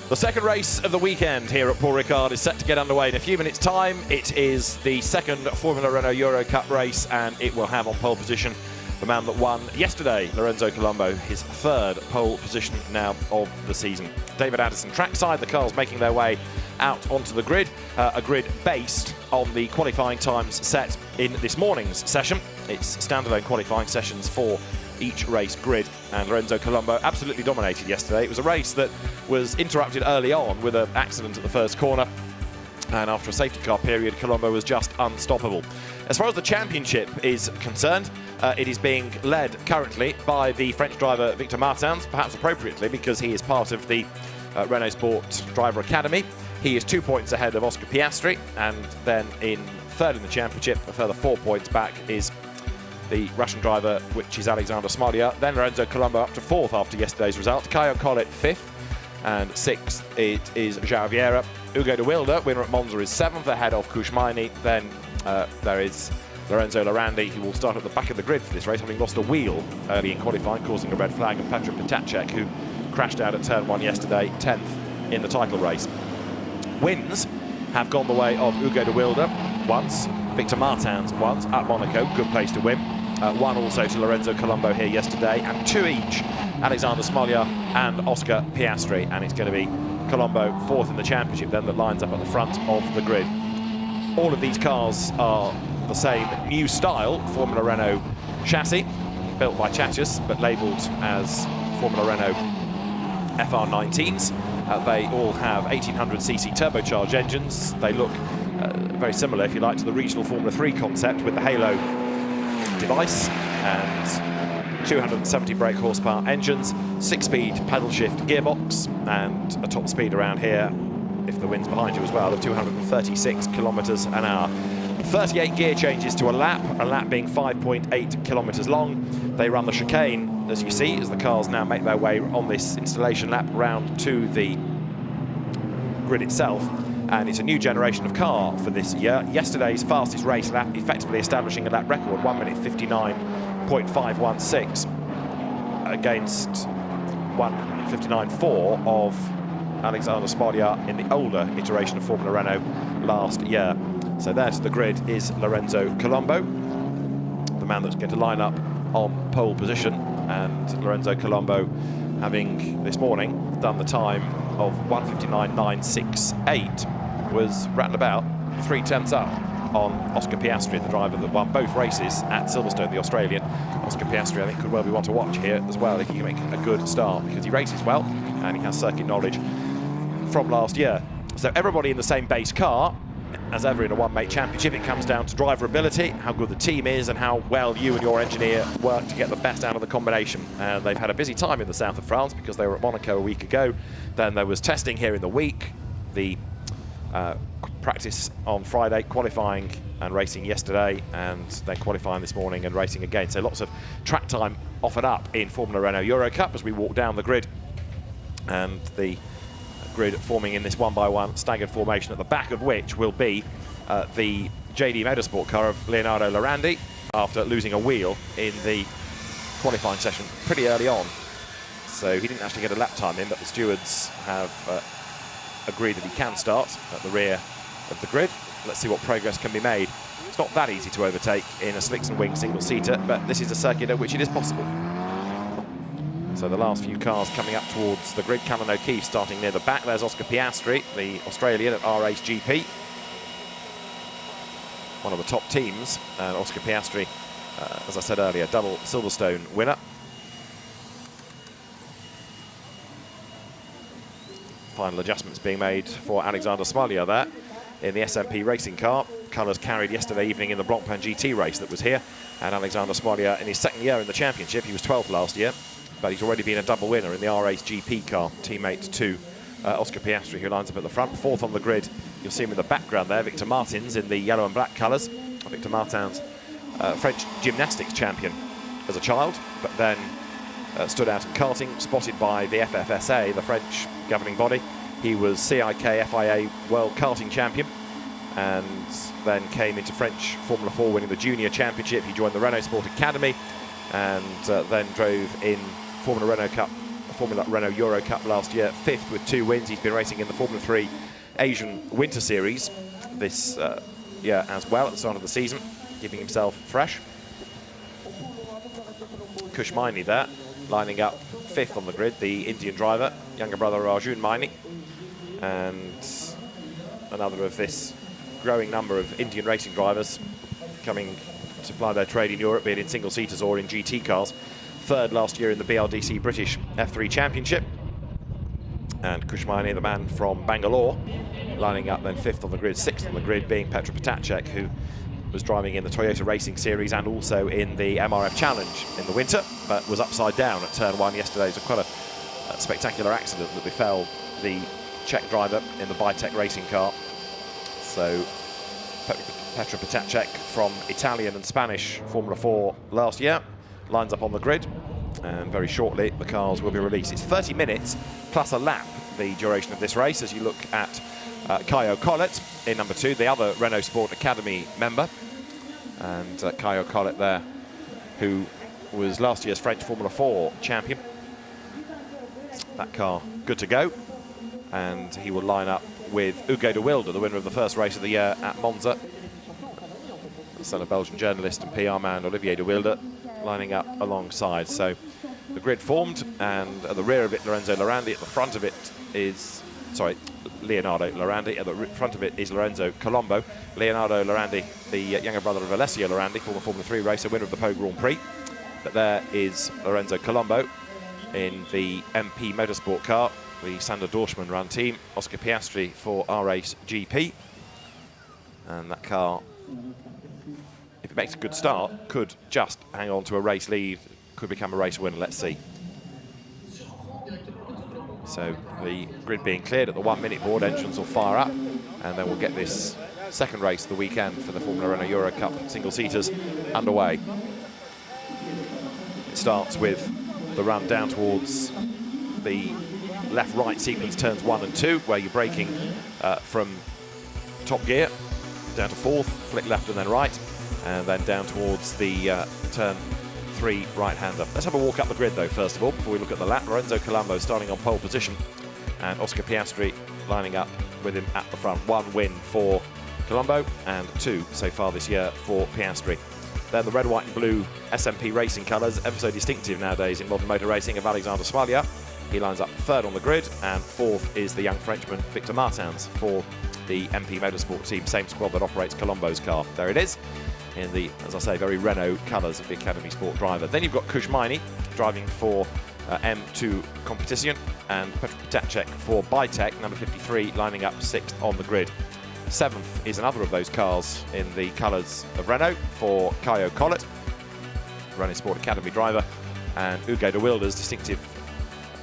The second race of the weekend here at Paul Ricard is set to get underway in a few minutes' time. It is the second Formula Renault Eurocup race, and it will have on pole position the man that won yesterday, Lorenzo Colombo, his third pole position now of the season. David Addison trackside, the cars making their way out onto the grid, a grid based on the qualifying times set in this morning's session. It's standalone qualifying sessions for each race grid, and Lorenzo Colombo absolutely dominated yesterday. It was a race that was interrupted early on with an accident at the first corner, and after a safety car period, Colombo was just unstoppable. As far as the championship is concerned, it is being led currently by the French driver Victor Martins, perhaps appropriately because he is part of the Renault Sport Driver Academy. He is 2 points ahead of Oscar Piastri, and then in third in the championship, a further 4 points back, is the Russian driver, which is Alexander Smolya. Then Lorenzo Colombo up to fourth after yesterday's result. Caio Collet fifth, and sixth it is João Vieira. Hugo de Wilde, winner at Monza, is seventh ahead of Kushmaini. Then there is Lorenzo Lorandi, who will start at the back of the grid for this race, having lost a wheel early in qualifying, causing a red flag, and Petr Potacek, who crashed out at turn 1 yesterday, 10th in the title race. Wins have gone the way of Hugo de Wilde once, Victor Martins once at Monaco, good place to win. One also to Lorenzo Colombo here yesterday, and two each, Alexander Smolya and Oscar Piastri, and it's going to be Colombo fourth in the championship then that lines up at the front of the grid. All of these cars are the same new style Formula Renault chassis, built by Chatius but labelled as Formula Renault FR19s. They all have 1800cc turbocharged engines. They look very similar, if you like, to the regional Formula 3 concept with the Halo device, and 270 brake horsepower engines, 6-speed pedal shift gearbox, and a top speed around here, if the wind's behind you as well, of 236 kilometers an hour. 38 gear changes to a lap being 5.8 kilometers long. They run the chicane, as you see, as the cars now make their way on this installation lap round to the grid itself. And it's a new generation of car for this year. Yesterday's fastest race lap, effectively establishing a lap record, 1 minute 59.516 against 1:59.4 of Alexander Smolya in the older iteration of Formula Renault last year. So there to the grid is Lorenzo Colombo, the man that's going to line up on pole position, and Lorenzo Colombo having this morning done the time of 1:59.968, was round about 3/10 up on Oscar Piastri, the driver that won both races at Silverstone, the Australian. Oscar Piastri, I think, could well be one to watch here as well if he can make a good start, because he races well and he has circuit knowledge from last year. So everybody in the same base car. As ever in a one-mate championship, it comes down to driver ability, how good the team is, and how well you and your engineer work to get the best out of the combination. And they've had a busy time in the south of France because they were at Monaco a week ago. Then there was testing here in the week, the practice on Friday, qualifying and racing yesterday, and then qualifying this morning and racing again. So lots of track time offered up in Formula Renault Eurocup as we walk down the grid, and the grid forming in this 1x1 staggered formation, at the back of which will be the JD Motorsport car of Leonardo Lorandi, after losing a wheel in the qualifying session pretty early on. So he didn't actually get a lap time in, but the stewards have agreed that he can start at the rear of the grid. Let's see what progress can be made. It's not that easy to overtake in a slicks and wing single-seater, but this is a circuit at which it is possible. So the last few cars coming up towards the grid. Callan O'Keefe starting near the back. There's Oscar Piastri, the Australian at R-Ace GP. One of the top teams. And Oscar Piastri, as I said earlier, double Silverstone winner. Final adjustments being made for Alexander Smolya there in the SMP racing car. Colours carried yesterday evening in the Blancpain GT race that was here. And Alexander Smolya, in his second year in the championship, he was 12th last year, but he's already been a double winner in the R-Ace GP car, teammate to Oscar Piastri, who lines up at the front. Fourth on the grid, you'll see him in the background there, Victor Martins in the yellow and black colours. Victor Martins, French gymnastics champion as a child, but then stood out in karting, spotted by the FFSA, the French governing body. He was CIK FIA World Karting Champion, and then came into French Formula 4 winning the Junior Championship. He joined the Renault Sport Academy, and then drove in Formula Renault Cup Formula Renault Eurocup last year, 5th with 2 wins. He's been racing in the Formula 3 Asian Winter Series this year as well at the start of the season, keeping himself fresh. Kushmaini there, lining up 5th on the grid, the Indian driver, younger brother Arjun Maini, and another of this growing number of Indian racing drivers coming to ply their trade in Europe, be it in single-seaters or in GT cars. 3rd last year in the BRDC British F3 Championship. And Kushmaini, the man from Bangalore, lining up then 5th on the grid, 6th on the grid being Petr Potacek, who was driving in the Toyota Racing Series and also in the MRF Challenge in the winter, but was upside down at turn 1 yesterday. It was quite a spectacular accident that befell the Czech driver in the Bitec racing car. So Petr Potacek, from Italian and Spanish Formula 4 last year, lines up on the grid, and very shortly the cars will be released. It's 30 minutes plus a lap, the duration of this race, as you look at Caio Collet in number 2, the other Renault Sport Academy member. And Caio Collet there, who was last year's French Formula 4 champion. That car good to go. And he will line up with Hugo de Wilde, the winner of the first race of the year at Monza. The son of Belgian journalist and PR man Olivier de Wilde, lining up alongside. So the grid formed, and at the rear of it, Lorenzo Lorandi. At the front of it is, Leonardo Lorandi. At the front of it is Lorenzo Colombo. Leonardo Lorandi, the younger brother of Alessio Lorandi, former Formula 3 racer, winner of the Pau Grand Prix. But there is Lorenzo Colombo in the MP Motorsport car, the Sander Dorschmann run team. Oscar Piastri for R-Race GP. And that car, if it makes a good start, could just hang on to a race lead, could become a race winner. Let's see. So the grid being cleared at the 1-minute board, engines will fire up, and then we'll get this second race of the weekend for the Formula Renault Eurocup single-seaters underway. It starts with the run down towards the left-right sequence, turns 1 and 2, where you're braking from top gear down to 4th, flick left and then right, and then down towards the turn 3 right-hander. Let's have a walk up the grid though, first of all, before we look at the lap. Lorenzo Colombo starting on pole position, and Oscar Piastri lining up with him at the front. 1 win for Colombo and 2 so far this year for Piastri. Then the red, white and blue SMP racing colours, ever so distinctive nowadays in modern motor racing, of Alexander Smalia. He lines up 3rd on the grid, and 4th is the young Frenchman Victor Martins for the MP Motorsport team, same squad that operates Colombo's car. There it is, in the, as I say, very Renault colours of the Academy Sport driver. Then you've got Kushmaini driving for M2 Competition, and Petr Potacek for Bitec, number 53, lining up 6th on the grid. 7th is another of those cars in the colours of Renault for Caio Collet, Renault Sport Academy driver, and Hugo de Wilde's distinctive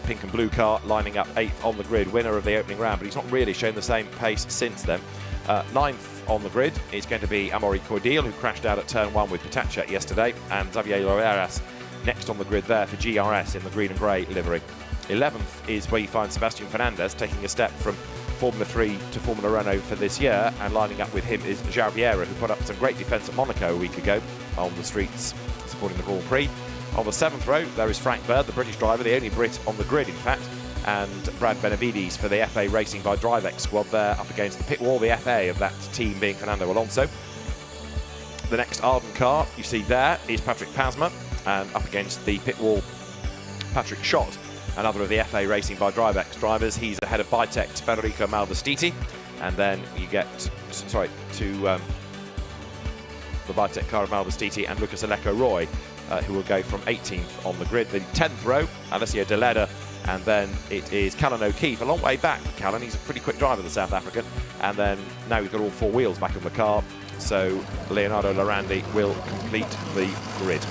pink and blue car lining up 8th on the grid, winner of the opening round, but he's not really shown the same pace since then. 9th on the grid is going to be Amaury Cordil, who crashed out at turn 1 with Potacek yesterday, and Xavier Loeras next on the grid there for GRS in the green and grey livery. 11th is where you find Sebastian Fernandez taking a step from Formula 3 to Formula Renault for this year, and lining up with him is João Vieira, who put up some great defence at Monaco a week ago on the streets supporting the Grand Prix. On the 7th row, there is Frank Bird, the British driver, the only Brit on the grid, in fact, and Brad Benavides for the FA Racing by DriveX squad there up against the pit wall, the FA of that team being Fernando Alonso. The next Arden car you see there is Patrick Pasmo, and up against the pit wall, Patrick Schott, another of the FA Racing by DriveX drivers. He's ahead of Bitec's Federico Malvestiti, and then you get, to the Bitec car of Malvestiti and Lucas Aleko-Roy, who will go from 18th on the grid. The 10th row, Alessio De Leda, and then it is Callan O'Keefe, a long way back. Callan, he's a pretty quick driver, the South African, and then now we've got all 4 wheels back on the car, so Leonardo Lorandi will complete the grid.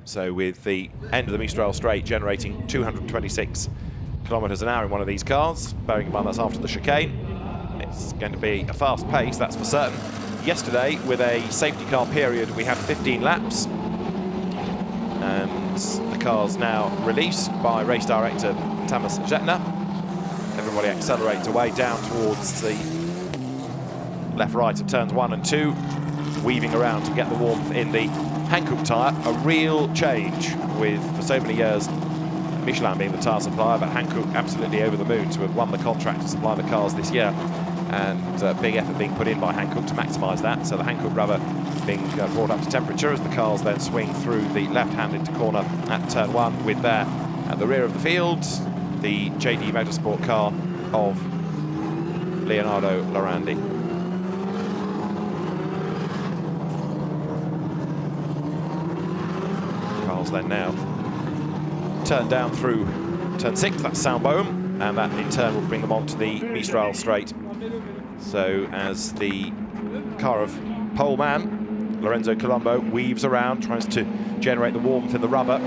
So with the end of the Mistral Straight generating 226 kilometres an hour in one of these cars, bearing in mind that's after the chicane, it's going to be a fast pace, that's for certain. Yesterday, with a safety car period, we had 15 laps, and the car's now released by race director Thomas Zetner. Everybody accelerates away down towards the left-right of turns 1 and 2. weaving around to get the warmth in the Hankook tyre. A real change with, for so many years, Michelin being the tyre supplier, but Hankook absolutely over the moon to have won the contract to supply the cars this year. And big effort being put in by Hankook to maximise that. So the Hankook rubber being brought up to temperature as the cars then swing through the left-hand into corner at turn 1, with there at the rear of the field the JD Motorsport car of Leonardo Lorandi. Cars then now turn down through turn 6, that's Saint-Baume, and that in turn will bring them onto the Mistral straight. So as the car of pole man, Lorenzo Colombo, weaves around, tries to generate the warmth in the rubber.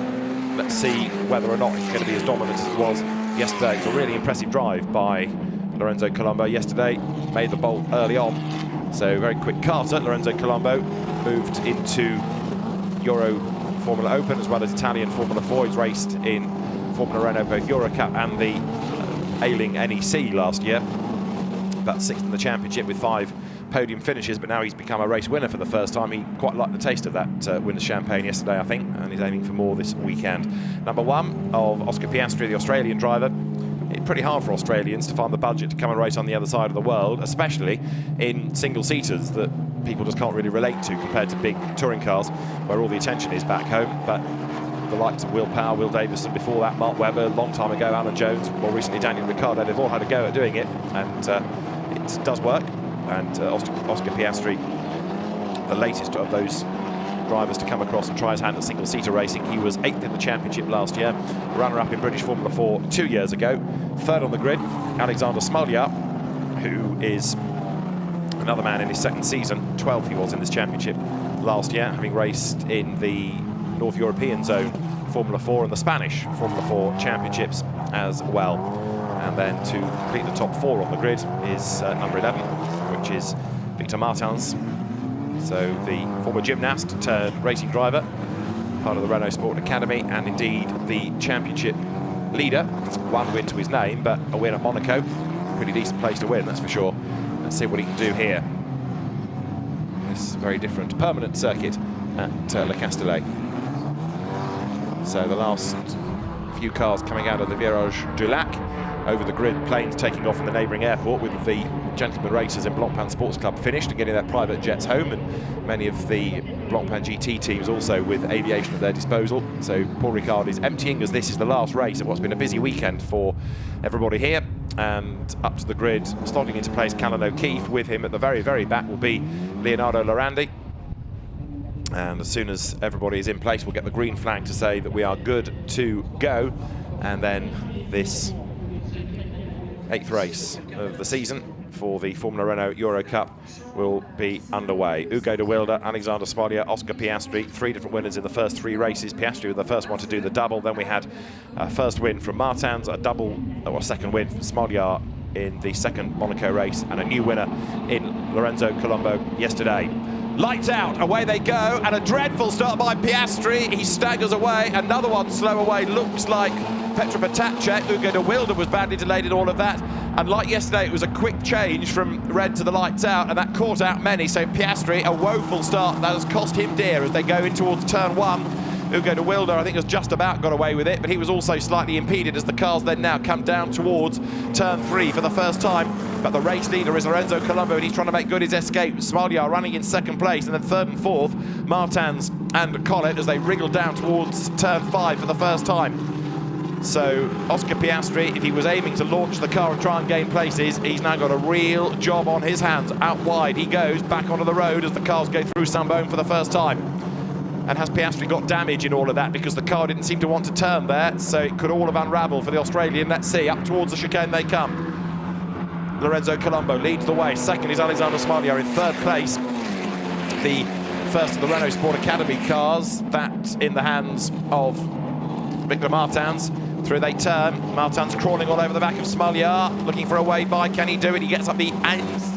Let's see whether or not it's going to be as dominant as it was yesterday. It's a really impressive drive by Lorenzo Colombo yesterday, made the bolt early on. So very quick carter. Lorenzo Colombo moved into Euro Formula Open as well as Italian Formula 4. He's raced in Formula Renault, both Eurocup and the ailing NEC last year. About 6th in the championship with 5 podium finishes, but now he's become a race winner for the first time. He quite liked the taste of that winner's champagne yesterday, I think, and he's aiming for more this weekend. Number 1 of Oscar Piastri, the Australian driver. It's pretty hard for Australians to find the budget to come and race on the other side of the world, especially in single-seaters that people just can't really relate to compared to big touring cars where all the attention is back home. But the likes of Will Power, Will Davison, before that Mark Webber, long time ago Alan Jones, more recently Daniel Ricciardo, they've all had a go at doing it, and it does work. And Oscar Piastri, the latest of those drivers to come across and try his hand at single-seater racing. He was 8th in the championship last year, runner-up in British Formula 4 2 years ago. 3rd on the grid, Alexander Smolyar, who is another man in his 2nd season. 12th he was in this championship last year, having raced in the North European zone Formula 4 and the Spanish Formula 4 championships as well. And then to complete the top 4 on the grid is number 11, which is Victor Martins. So the former gymnast turned racing driver, part of the Renault Sport Academy, and indeed the championship leader. 1 win to his name, but a win at Monaco. Pretty decent place to win, that's for sure. Let's see what he can do here. This very different permanent circuit at Le Castellet. So the last few cars coming out of the Virage du Lac, over the grid, planes taking off from the neighbouring airport, with the gentlemen racers in Blancpain Sports Club finished and getting their private jets home, and many of the Blancpain GT teams also with aviation at their disposal. So Paul Ricard is emptying, as this is the last race of what's been a busy weekend for everybody here. And up to the grid, slotting into place, Callan O'Keefe. With him at the very, very back will be Leonardo Lorandi. And as soon as everybody is in place, we'll get the green flag to say that we are good to go. And then this 8th race of the season for the Formula Renault Eurocup will be underway. Ugo de Wilde, Alexander Smolyar, Oscar Piastri, 3 different winners in the first 3 races. Piastri was the first one to do the double. Then we had a first win from Martins, a double, or a second win from Smolyar in the 2nd Monaco race, and a new winner in Lorenzo Colombo yesterday. Lights out, away they go, and a dreadful start by Piastri. He staggers away, another one slow away, looks like Petra Potacek. Ugo de Wilde was badly delayed in all of that, and like yesterday, it was a quick change from red to the lights out, and that caught out many. So Piastri, a woeful start that has cost him dear as they go in towards turn 1. Ugo de Wilde, I think, has just about got away with it, but he was also slightly impeded as the cars then now come down towards turn 3 for the first time. But the race leader is Lorenzo Colombo, and he's trying to make good his escape. Smolyar running in 2nd place, and then 3rd and 4th, Martins and Collett as they wriggle down towards turn 5 for the first time. So Oscar Piastri, if he was aiming to launch the car and try and gain places, he's now got a real job on his hands. Out wide he goes, back onto the road as the cars go through Saint-Baume for the first time. And has Piastri got damage in all of that, because the car didn't seem to want to turn there, so it could all have unravelled for the Australian. Let's see, up towards the chicane they come. Lorenzo Colombo leads the way. 2nd is Alexander Smolyar in 3rd place. The first of the Renault Sport Academy cars, that in the hands of Victor Martins. Through they turn. Martins crawling all over the back of Smolyar, looking for a way by. Can he do it? He gets up the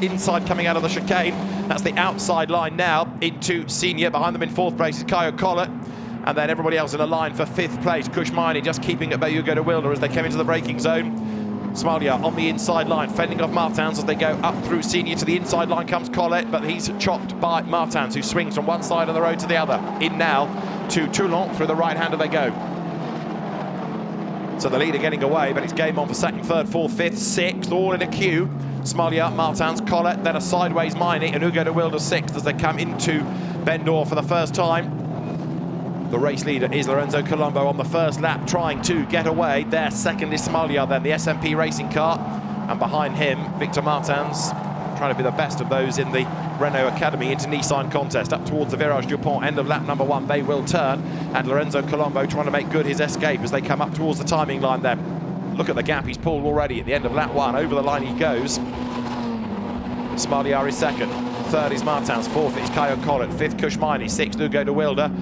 inside coming out of the chicane. That's the outside line now into senior. Behind them in 4th place is Caio Collett. And then everybody else in a line for 5th place. Kushmani just keeping at bay Ugo de Wilde as they came into the braking zone. Smalia on the inside line, fending off Martins as they go up through Senior. To the inside line comes Collet, but he's chopped by Martins, who swings from one side of the road to the other. In now to Toulon, through the right-hander they go. So the leader getting away, but it's game on for second, third, fourth, fifth, sixth, all in a queue. Smalia, Martins, Collet, then a sideways Miney, and Hugo de Wilde sixth as they come into Bendor for the first time. The race leader is Lorenzo Colombo on the first lap, trying to get away. There, second is Smalia, then the SMP racing car. And behind him, Victor Martins, trying to be the best of those in the Renault Academy into Nissan contest. Up towards the Virage du Pont, end of lap number 1, they will turn. And Lorenzo Colombo trying to make good his escape as they come up towards the timing line there. Look at the gap he's pulled already at the end of lap 1. Over the line he goes. Smalia is second. Third is Martins. Fourth is Caio Collet. Fifth, Kushmini. Sixth, Hugo de Wilde.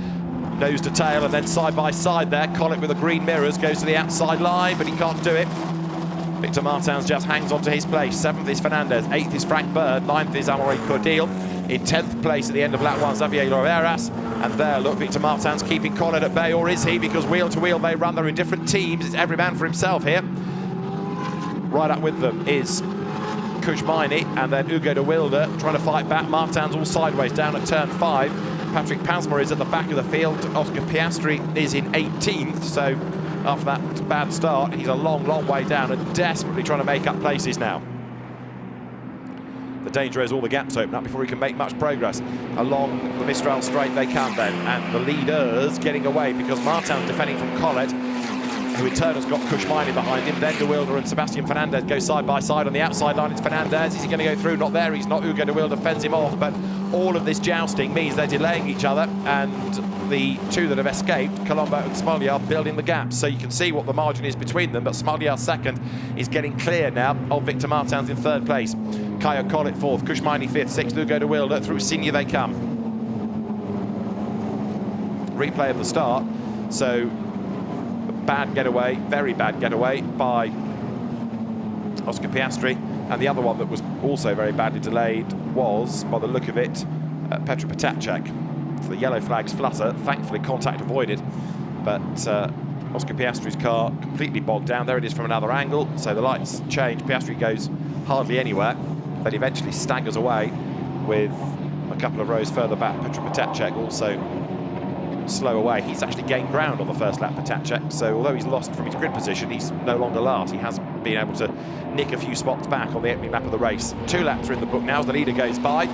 Nose to tail, and then side by side there. Collet with the green mirrors goes to the outside line, but he can't do it. Victor Martins just hangs on to his place. Seventh is Fernandez. Eighth is Frank Bird. Ninth is Amaury Cordil. In 10th place at the end of lap 1, Xavier Loreras. And there, look, Victor Martins keeping Collet at bay, or is he? Because wheel to wheel they run. They're in different teams. It's every man for himself here. Right up with them is Kushmini, and then Hugo de Wilde trying to fight back. Martins all sideways down at turn 5. Patrick Pasmo is at the back of the field. Oscar Piastri is in 18th, so after that bad start, he's a long, long way down and desperately trying to make up places now. The danger is all the gaps open up before he can make much progress. Along the Mistral straight they come then, and the leaders getting away because Martins defending from Collet, who in turn has got Kushmini behind him. Then de Wilde and Sebastian Fernandez go side by side on the outside line. It's Fernandez. Is he going to go through? Not there. He's not. Hugo de Wilde fends him off, but all of this jousting means they're delaying each other, and the two that have escaped, Colombo and Smalia, are building the gaps. So you can see what the margin is between them, but Smalia second is getting clear now of Victor Martins in third place. Caio Collet fourth, Kushmini fifth, sixth, Hugo de Wilde. Through Senior they come. Replay of the start. So bad getaway, very bad getaway by Oscar Piastri, and the other one that was also very badly delayed was, by the look of it, Petr Potacek. So the yellow flags flutter, thankfully contact avoided, but Oscar Piastri's car completely bogged down. There it is from another angle, so the lights change. Piastri goes hardly anywhere, but eventually staggers away with a couple of rows further back. Petr Potacek also slow away. He's actually gained ground on the first lap, Potacek, so although he's lost from his grid position, he's no longer last. He has been able to nick a few spots back on the opening lap of the race. 2 laps are in the book now as the leader goes by.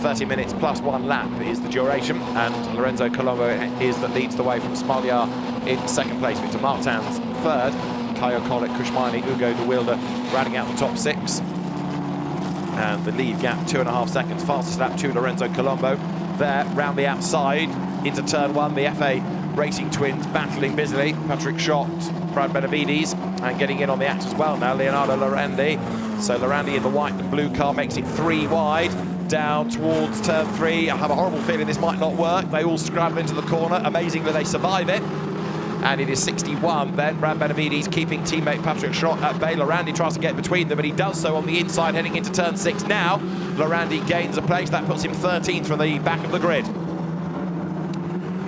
30 minutes plus 1 lap is the duration, and Lorenzo Colombo is that leads the way from Smalia in second place. Victor Martins third, Caio Collet, Kushmini, Hugo de Wilde rounding out the top 6. And the lead gap 2.5 seconds. Fastest lap to Lorenzo Colombo. There, round the outside, into turn 1, the FA Racing twins battling busily. Patrick Schott, Brad Benavides, and getting in on the act as well now, Leonardo Lorandi. So Lorandi in the white and blue car makes it 3 wide, down towards turn 3. I have a horrible feeling this might not work. They all scramble into the corner. Amazingly, they survive it. And it is 61 then. Brad Benavides keeping teammate Patrick Schott at bay. Lorandi tries to get between them, and he does so on the inside heading into turn 6 now. Lorandi gains a place. That puts him 13th from the back of the grid.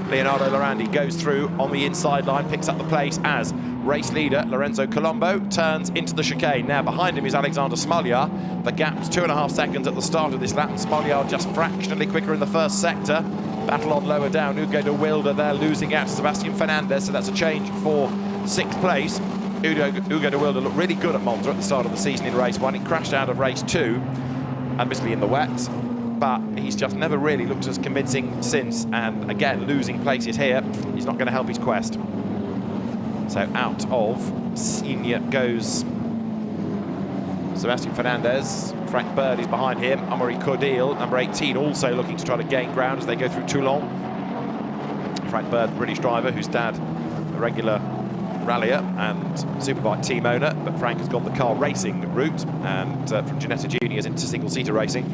Leonardo Lorandi goes through on the inside line, picks up the place as race leader Lorenzo Colombo turns into the chicane. Now behind him is Alexander Smalia. The gap's 2.5 seconds at the start of this lap. Smalia just fractionally quicker in the first sector. Battle on lower down. Hugo de Wilde there losing out to Sebastian Fernandez, so that's a change for 6th place. Hugo de Wilde looked really good at Monza at the start of the season in race 1. He crashed out of race 2, admittedly in the wet, but he's just never really looked as convincing since, and again losing places here is not going to help his quest. So out of Senior goes Sebastian Fernandez. Frank Bird is behind him. Amaury Cordil, number 18, also looking to try to gain ground as they go through Toulon. Frank Bird, British driver whose dad a regular rallier and superbike team owner, but Frank has gone the car racing route, and from Ginetta Juniors into single-seater racing.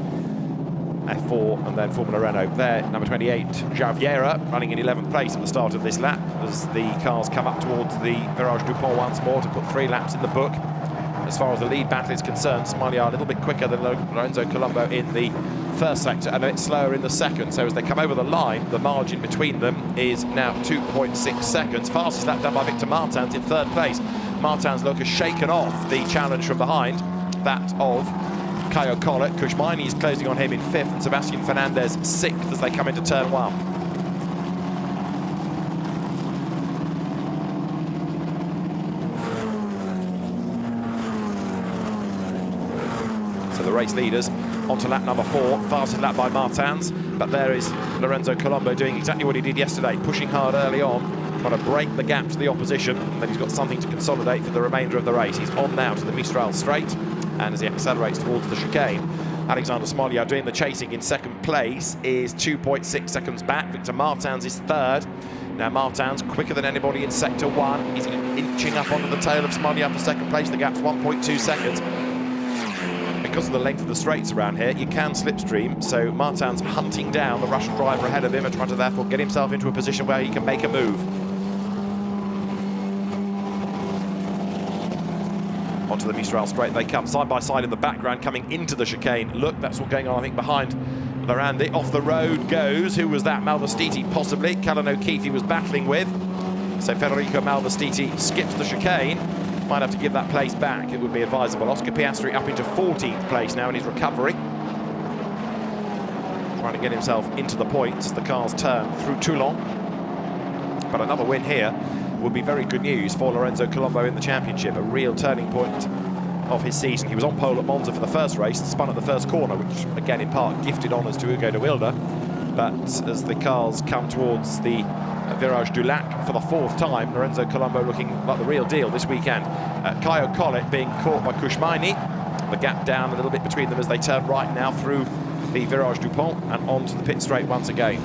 F4 and then Formula Renault there. Number 28, Javiera, running in 11th place at the start of this lap as the cars come up towards the Virage du Pont once more to put 3 laps in the book. As far as the lead battle is concerned, Smalia a little bit quicker than Lorenzo Colombo in the first sector and a bit slower in the second. So as they come over the line, the margin between them is now 2.6 seconds. Fastest lap done by Victor Martins in 3rd place. Martin's look has shaken off the challenge from behind, that of Caio Collet. Kushmaini is closing on him in 5th, and Sebastian Fernandez 6th as they come into turn 1. So the race leaders onto lap number 4, fastest lap by Martins, but there is Lorenzo Colombo doing exactly what he did yesterday, pushing hard early on, trying to break the gap to the opposition, and then he's got something to consolidate for the remainder of the race. He's on now to the Mistral straight, and as he accelerates towards the chicane, Alexander Smoliar doing the chasing in 2nd place is 2.6 seconds back. Victor Martins is 3rd. Now Martins quicker than anybody in sector 1. He's inching up onto the tail of Smoliar for 2nd place. The gap's 1.2 seconds. Because of the length of the straights around here, you can slipstream, so Martins hunting down the Russian driver ahead of him and trying to therefore get himself into a position where he can make a move. Onto the Mistral straight they come, side by side in the background, coming into the chicane. Look, that's what's going on, I think, behind Lorandi. Off the road goes, who was that? Malvestiti, possibly. Callan O'Keefe he was battling with. So Federico Malvestiti skips the chicane. Might have to give that place back, it would be advisable. Oscar Piastri up into 14th place now in his recovery. Trying to get himself into the points as the cars turn through Toulon. But another win here would be very good news for Lorenzo Colombo in the championship, a real turning point of his season. He was on pole at Monza for the first race, spun at the first corner, which again in part gifted honours to Hugo de Wilde. But as the cars come towards the Virage du Lac for the 4th time, Lorenzo Colombo looking like the real deal this weekend. Caio Collet being caught by Kushmaini. The gap down a little bit between them as they turn right now through the Virage du Pont and onto the pit straight once again.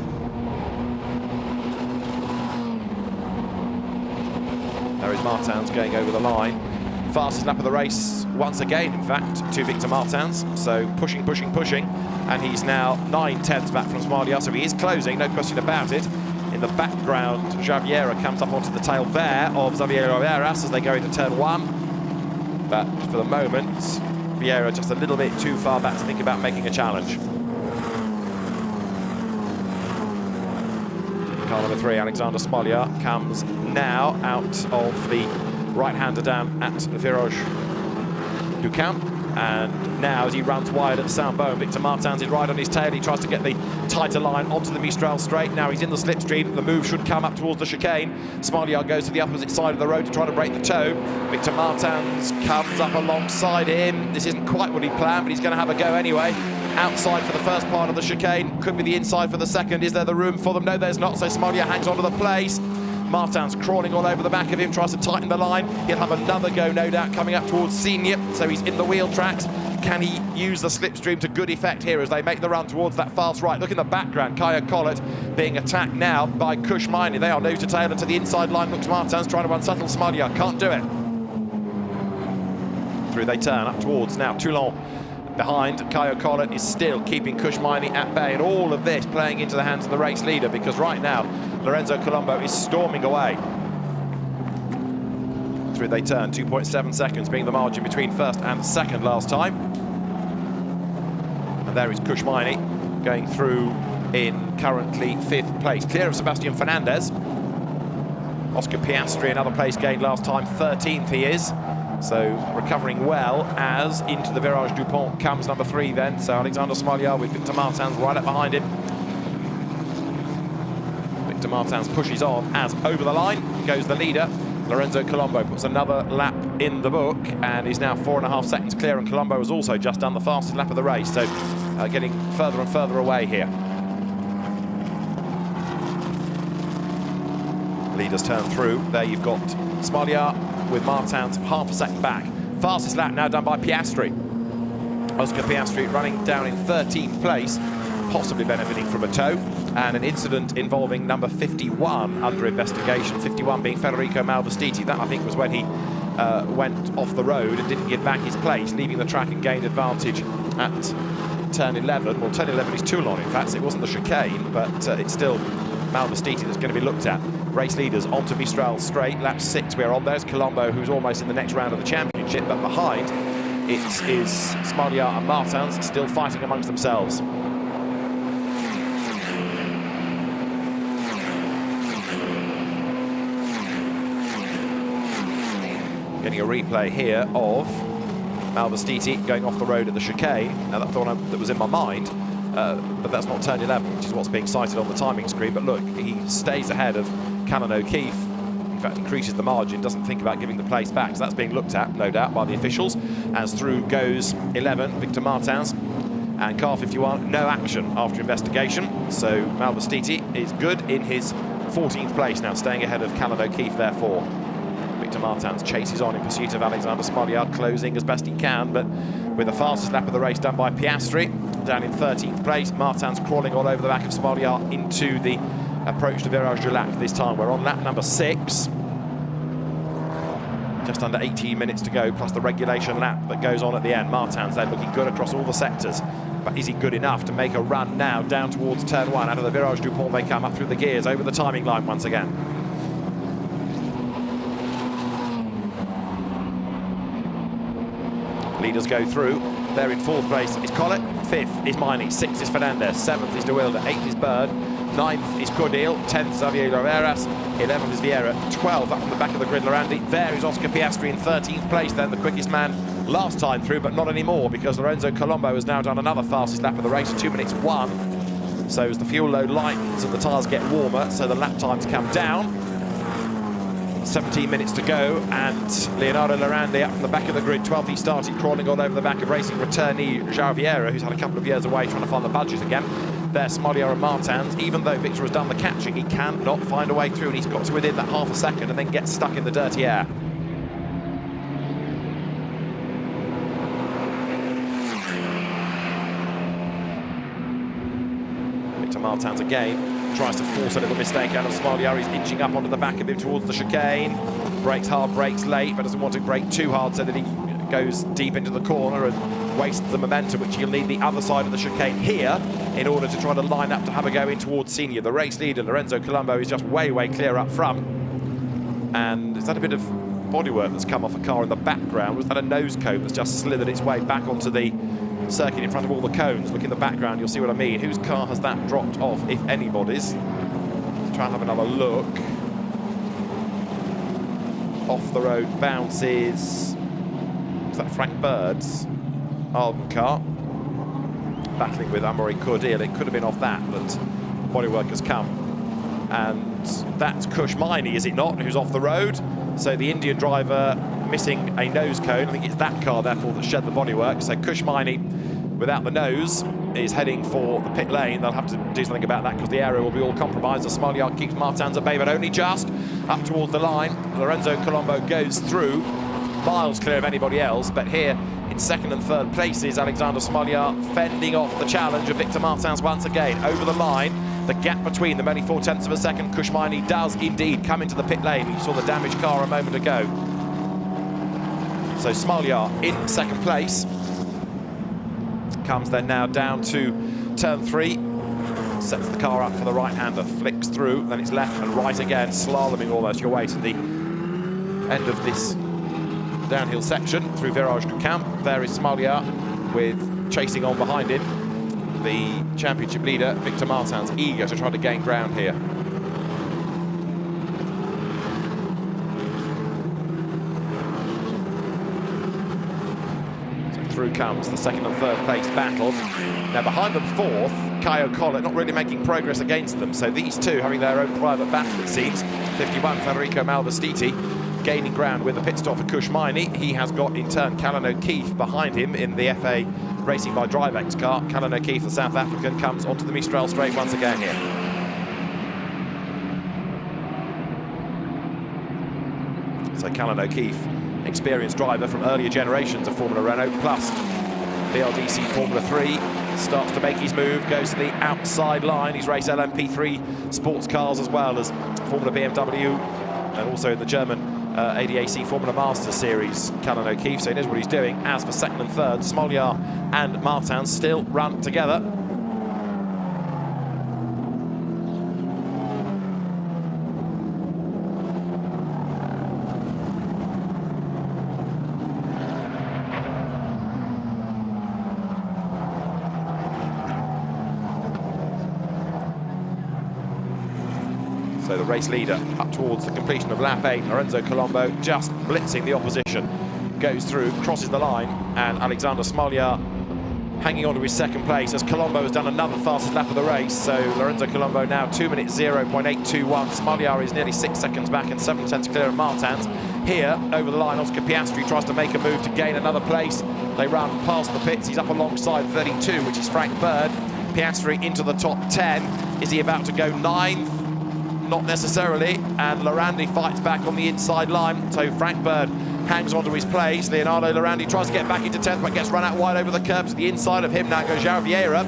There is Martins going over the line. Fastest lap of the race once again, in fact, to Victor Martins. So pushing, pushing, pushing. And he's now 9/10ths back from Smoliar, so he is closing, no question about it. In the background, Javiera comes up onto the tail there of Xavier Oliveras as they go into turn 1. But for the moment, Vieira just a little bit too far back to think about making a challenge. Car number 3, Alexander Smoliar, comes now out of the right-hander down at the Virage du Camp. And now as he runs wide at Saint-Baume, Victor Martins is right on his tail. He tries to get the tighter line onto the Mistral straight. Now he's in the slipstream. The move should come up towards the chicane. Smoliar goes to the opposite side of the road to try to break the toe. Victor Martins comes up alongside him. This isn't quite what he planned, but he's going to have a go anyway. Outside for the first part of the chicane. Could be the inside for the second. Is there the room for them? No, there's not. So Smoliar hangs onto the place. Martins crawling all over the back of him, tries to tighten the line. He'll have another go, no doubt, coming up towards Senior. So he's in the wheel tracks. Can he use the slipstream to good effect here as they make the run towards that fast right? Look in the background, Caio Collet being attacked now by Kushmaini. They are nose to tail, and to the inside line looks Martins trying to unsettle Smoliar. Can't do it. Through they turn up towards now Toulon. Behind, Caio Collet is still keeping Kushmaini at bay, and all of this playing into the hands of the race leader, because right now Lorenzo Colombo is storming away. Through they turn, 2.7 seconds being the margin between first and second last time. And there is Kushmaini going through in currently 5th place, clear of Sebastian Fernandez. Oscar Piastri, another place gained last time, 13th he is. So recovering well as into the Virage du Pont comes number 3 then. So Alexander Smoliar with Victor Martins right up behind him. Victor Martins pushes on as over the line goes the leader. Lorenzo Colombo puts another lap in the book and is now 4.5 seconds clear, and Colombo has also just done the fastest lap of the race, so getting further and further away here. Leaders turn through. There you've got Smoliar with Martins half a second back. Fastest lap now done by Piastri. Oscar Piastri running down in 13th place, possibly benefiting from a tow, and an incident involving number 51 under investigation, 51 being Federico Malvestiti. That, I think, was when he went off the road and didn't give back his place, leaving the track and gained advantage at turn 11. Well, turn 11 is Toulon, in fact, so it wasn't the chicane, but it's still Malvestiti that's going to be looked at. Race leaders onto Mistral straight, lap 6 we're on. There's Colombo, who's almost in the next round of the championship, but behind it is Smoliar and Martins still fighting amongst themselves. getting a replay here of Malvestiti going off the road at the chicane. Now that's the one that was in my mind, but that's not turn 11, which is what's being cited on the timing screen. But look, he stays ahead of Callan O'Keefe. In fact, increases the margin, doesn't think about giving the place back. So that's being looked at, no doubt, by the officials. As through goes 11, Victor Martins. And car 51, no action after investigation. So Malvestiti is good in his 14th place now, staying ahead of Callan O'Keefe, therefore. Victor Martins chases on in pursuit of Alexander Smolyar, closing as best he can, but with the fastest lap of the race done by Piastri, down in 13th place. Martins crawling all over the back of Smolyar into the approach to Virage du Lac this time. We're on lap number 6. Just under 18 minutes to go, plus the regulation lap that goes on at the end. Martins then looking good across all the sectors. But is he good enough to make a run now down towards turn 1? Out of the Virage du Pont they come, up through the gears, over the timing line once again. Leaders go through. There in 4th place is Collett, 5th is Miney, 6th is Fernandez, 7th is De Wilde, 8th is Bird, 9th is Cordeal, 10th Xavier Loveras, 11th is Vieira, 12th up from the back of the grid Lorandi. There is Oscar Piastri in 13th place, then the quickest man last time through, but not anymore, because Lorenzo Colombo has now done another fastest lap of the race, 2 minutes 1. So as the fuel load lightens and the tyres get warmer, so the lap times come down. 17 minutes to go, and Leonardo Lorandi up from the back of the grid. 12th he started, crawling all over the back of racing returnee João Vieira, who's had a couple of years away trying to find the budget again. There's Smolyar and Martins. Even though Victor has done the catching, he cannot find a way through, and he's got to within that half a second and then gets stuck in the dirty air. Victor Martins again tries to force a little mistake out of Smolyar. He's inching up onto the back of him towards the chicane. Brakes hard, brakes late, but doesn't want to brake too hard so that he goes deep into the corner and wastes the momentum, which he'll need the other side of the chicane here in order to try to line up to have a go in towards Senior. The race leader, Lorenzo Colombo, is just way, way clear up front. And is that a bit of bodywork that's come off a car in the background? Was that a nose cone that's just slithered its way back onto the circuit in front of all the cones? Look in the background, you'll see what I mean. Whose car has that dropped off, if anybody's? Let's try and have another look. Off the road bounces. Is that Frank Bird's Alden car? Battling with Amaury Cordial. It could have been off that, but bodywork has come. And that's Cush Miney, is it not, who's off the road? So the Indian driver missing a nose cone. I think it's that car, therefore, that shed the bodywork. So Cush Miney, without the nose, is heading for the pit lane. They'll have to do something about that because the area will be all compromised. The Smolyar keeps Martins at bay, but only just up towards the line. Lorenzo Colombo goes through, miles clear of anybody else, but here in 2nd and 3rd places, Alexander Smolyar fending off the challenge of Victor Martins once again. Over the line, the gap between them only 0.4 of a second. Cush Miney does indeed come into the pit lane. You saw the damaged car a moment ago. So Smolyar in 2nd place. Comes then now down to turn 3, sets the car up for the right-hander, flicks through, then it's left and right again, slaloming almost your way to the end of this downhill section through Virage du Camp. There is Smolyar with chasing on behind him the championship leader, Victor Martins, eager to try to gain ground here. Through comes the 2nd and 3rd place battle. Now behind them 4th, Caio Collet, not really making progress against them. So these two having their own private battle, it seems. 51, Federico Malvestiti, gaining ground with a pit stop for Cush Miney. He has got, in turn, Callan O'Keefe behind him in the FA Racing by DriveX car. Callan O'Keefe, the South African, comes onto the Mistral straight once again here. So Callan O'Keefe, experienced driver from earlier generations of Formula Renault, plus BLDC Formula 3, starts to make his move, goes to the outside line. He's raced LMP3 sports cars as well as Formula BMW, and also in the German ADAC Formula Master Series, Callan O'Keefe, so he knows what he's doing. As for 2nd and 3rd, Smolyar and Martins still run together. So the race leader up towards the completion of lap 8. Lorenzo Colombo just blitzing the opposition. Goes through, crosses the line, and Alexander Smolyar hanging on to his second place as Colombo has done another fastest lap of the race. So Lorenzo Colombo now 2 minutes 0.821. Smolyar is nearly 6 seconds back and 7/10 clear of Martins. Here, over the line, Oscar Piastri tries to make a move to gain another place. They run past the pits. He's up alongside 32, which is Frank Bird. Piastri into the top 10. Is he about to go 9th? Not necessarily. And Lorandi fights back on the inside line. So Frank Bird hangs onto his place. Leonardo Lorandi tries to get back into 10th, but gets run out wide over the curb. To the inside of him now goes João Vieira.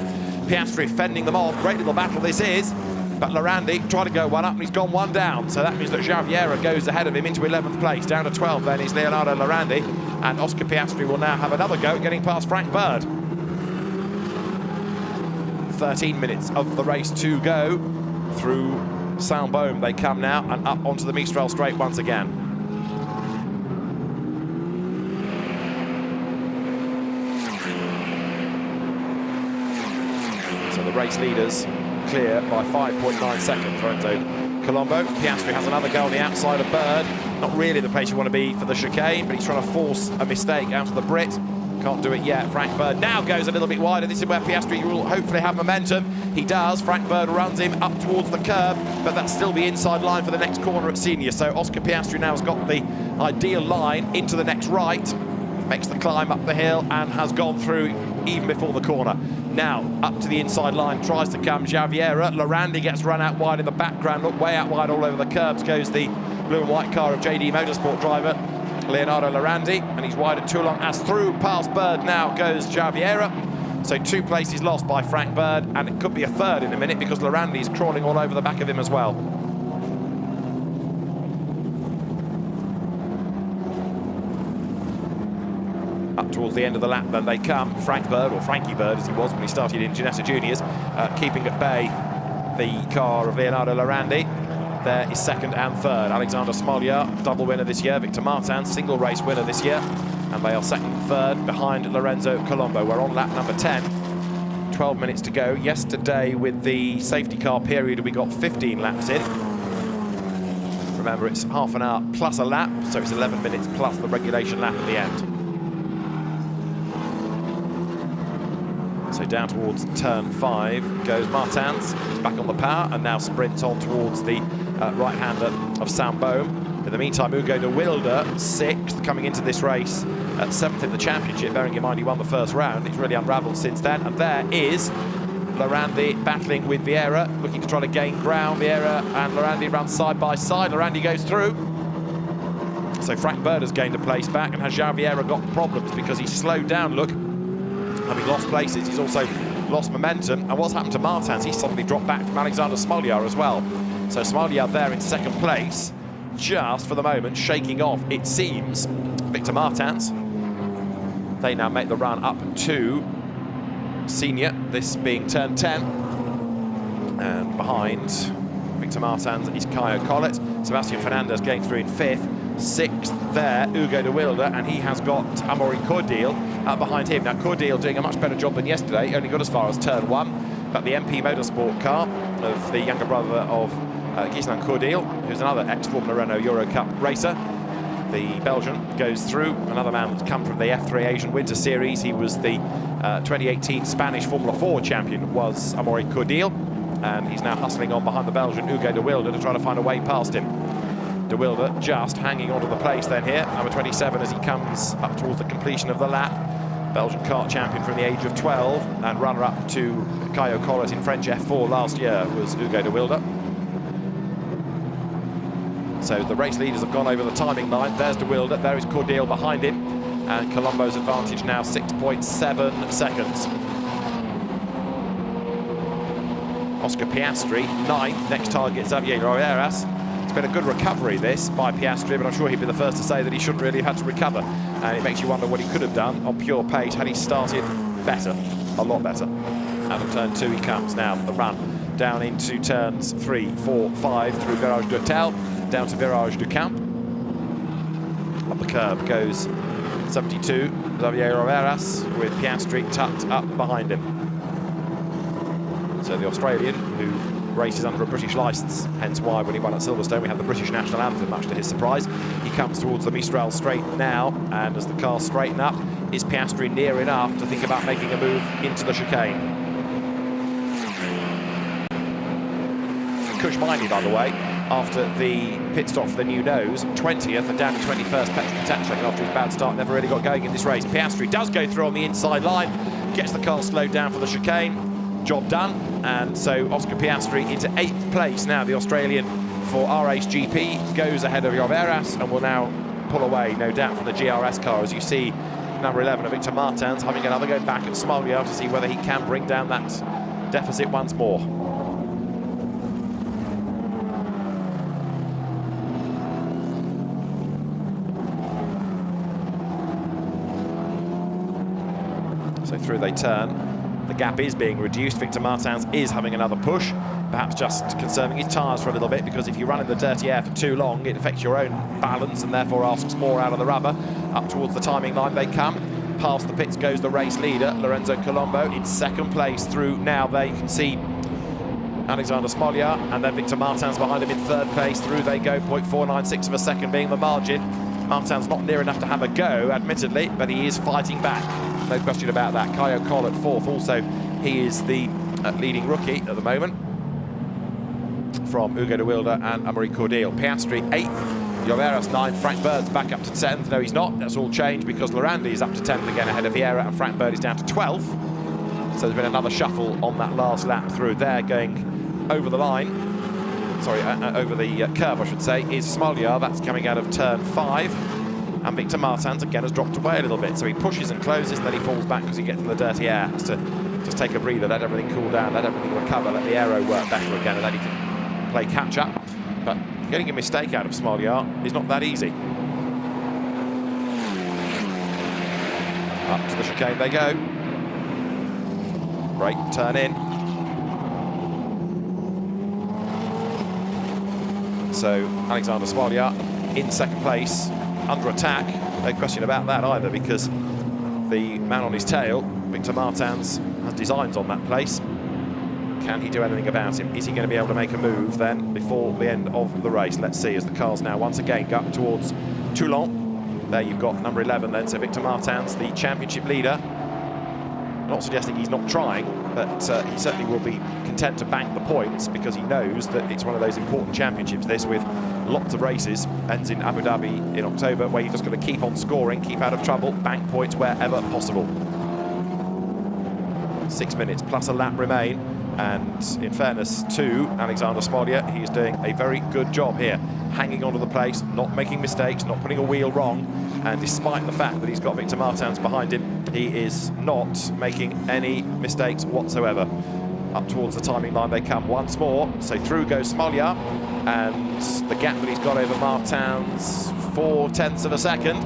Piastri fending them off. Great little battle this is. But Lorandi tried to go one up and he's gone one down. So that means that João Vieira goes ahead of him into 11th place. Down to 12 then is Leonardo Lorandi. And Oscar Piastri will now have another go at getting past Frank Bird. 13 minutes of the race to go. Through Saint-Baume they come now and up onto the Mistral straight once again. So the race leaders clear by 5.9 seconds. Lorenzo Colombo. Piastri has another go on the outside of Bird. Not really the place you want to be for the chicane, but he's trying to force a mistake out of the Brit. Can't do it yet. Frank Bird now goes a little bit wider. This is where Piastri will hopefully have momentum. He does. Frank Bird runs him up towards the curb, but that's still the inside line for the next corner at Senior. So Oscar Piastri now has got the ideal line into the next right, makes the climb up the hill and has gone through even before the corner. Now up to the inside line tries to come João Vieira. Lorandi gets run out wide in the background. Look, way out wide all over the curbs goes the blue and white car of JD Motorsport driver Leonardo Lorandi, and he's wide at Toulon as through past Bird now goes João Vieira. So 2 places lost by Frank Bird, and it could be a third in a minute because Lorandi is crawling all over the back of him as well. Up towards the end of the lap then they come. Frank Bird, or Frankie Bird as he was when he started in Ginetta Juniors, keeping at bay the car of Leonardo Lorandi. There is second and third. Alexander Smolyar, double winner this year. Victor Martins, single race winner this year. And they are second and third behind Lorenzo Colombo. We're on lap number 10. 12 minutes to go. Yesterday, with the safety car period, we got 15 laps in. Remember, it's half an hour plus a lap, so it's 11 minutes plus the regulation lap at the end. So down towards turn 5 goes Martins. He's back on the power and now sprints on towards the right-hander of Saint-Baume. In the meantime, Hugo de Wilde, 6th, coming into this race at 7th in the championship. Bearing in mind he won the first round. He's really unravelled since then. And there is Lorandi battling with Vieira, looking to try to gain ground. Vieira and Lorandi run side by side. Lorandi goes through. So Frank Bird has gained a place back, and has João Vieira got problems because he's slowed down, look. Having lost places, he's also lost momentum. And what's happened to Martins? He's suddenly dropped back from Alexander Smolyar as well. So Smolyar there in second place, just for the moment shaking off, it seems, Victor Martins. They now make the run up to Senior, this being turn 10. And behind Victor Martins is Caio Collet. Sebastian Fernandez going through in 5th. 6th there, Hugo de Wilde, and he has got Amaury Cordeel behind him. Now Cordeel doing a much better job than yesterday, he only got as far as turn 1, but the MP Motorsport car of the younger brother of Ghislain Cordeel, who's another ex-Formula Renault Eurocup racer, the Belgian, goes through. Another man that's come from the F3 Asian Winter Series. He was the 2018 Spanish Formula 4 champion, was Amaury Cordeel, and he's now hustling on behind the Belgian Hugo de Wilde to try to find a way past him. De Wilde just hanging onto the place then here, number 27, as he comes up towards the completion of the lap. Belgian kart champion from the age of 12 and runner-up to Caio Collet in French F4 last year was Hugo de Wilde. So the race leaders have gone over the timing line. There's de Wilde, there is Cordeel behind him, and Colombo's advantage now 6.7 seconds. Oscar Piastri, 9th, next target Xavier Roeras. It's been a good recovery this by Piastri, but I'm sure he'd be the first to say that he shouldn't really have had to recover. And it makes you wonder what he could have done on pure pace had he started better, a lot better. Out of turn 2 he comes now, the run down into turns 3, 4, 5 through Virage d'Hôtel, down to Virage du Camp. Up the curb goes 72, Xavier Roeras, with Piastri tucked up behind him. So the Australian, who races under a British licence, hence why when he won at Silverstone we had the British national anthem, much to his surprise. He comes towards the Mistral straight now, and as the cars straighten up, is Piastri near enough to think about making a move into the chicane? Kushmini, by the way, after the pit stop for the new nose, 20th and down to 21st petrol protection after his bad start, never really got going in this race. Piastri does go through on the inside line, gets the car slowed down for the chicane, job done, and so Oscar Piastri into 8th place now. The Australian for RHGP goes ahead of Lloveras and will now pull away, no doubt, from the GRS car, as you see number 11 of Victor Martins having another go back at Smolja to see whether he can bring down that deficit once more. So through they turn. The gap is being reduced. Victor Martins is having another push, perhaps just conserving his tyres for a little bit, because if you run in the dirty air for too long, it affects your own balance and therefore asks more out of the rubber. Up towards the timing line they come. Past the pits goes the race leader, Lorenzo Colombo, in 2nd place through now. There you can see Alexander Smolja, and then Victor Martins behind him in 3rd place. Through they go, 0.496 of a second being the margin. Martins not near enough to have a go, admittedly, but he is fighting back. No question about that. Kaio Koll at 4th. Also, he is the leading rookie at the moment from Hugo de Wilde and Amaury Cordeel. Piastri 8th, Lloveras 9th, Frank Bird's back up to 10th. No, he's not. That's all changed because Lorandi is up to 10th again ahead of Vieira, and Frank Bird is down to 12th. So there's been another shuffle on that last lap through there, going over the line. Sorry, over the curve, I should say, is Smolja. That's coming out of turn 5. And Victor Martins again has dropped away a little bit, so he pushes and closes and then he falls back because he gets in the dirty air. Has to just take a breather, let everything cool down, let everything recover, let the aero work better again, and then he can play catch up. But getting a mistake out of Smolja is not that easy. Up to the chicane they go. Right, turn in. So Alexander Smolja in 2nd place, under attack, no question about that either, because the man on his tail, Victor Martins, has designs on that place. Can he do anything about him? Is he going to be able to make a move then before the end of the race? Let's see, as the cars now once again go up towards Toulon. There you've got number 11 then, so Victor Martins, the championship leader. Not suggesting he's not trying, but he certainly will be content to bank the points, because he knows that it's one of those important championships, this, with lots of races. Ends in Abu Dhabi in October, where you've just got to keep on scoring, keep out of trouble, bank points wherever possible. 6 minutes plus a lap remain, and in fairness to Alexander Smolja, he is doing a very good job here, hanging onto the place, not making mistakes, not putting a wheel wrong, and despite the fact that he's got Victor Martins behind him, he is not making any mistakes whatsoever. Up towards the timing line they come once more, so through goes Smolja, and the gap that he's got over Martins, 0.4 of a second.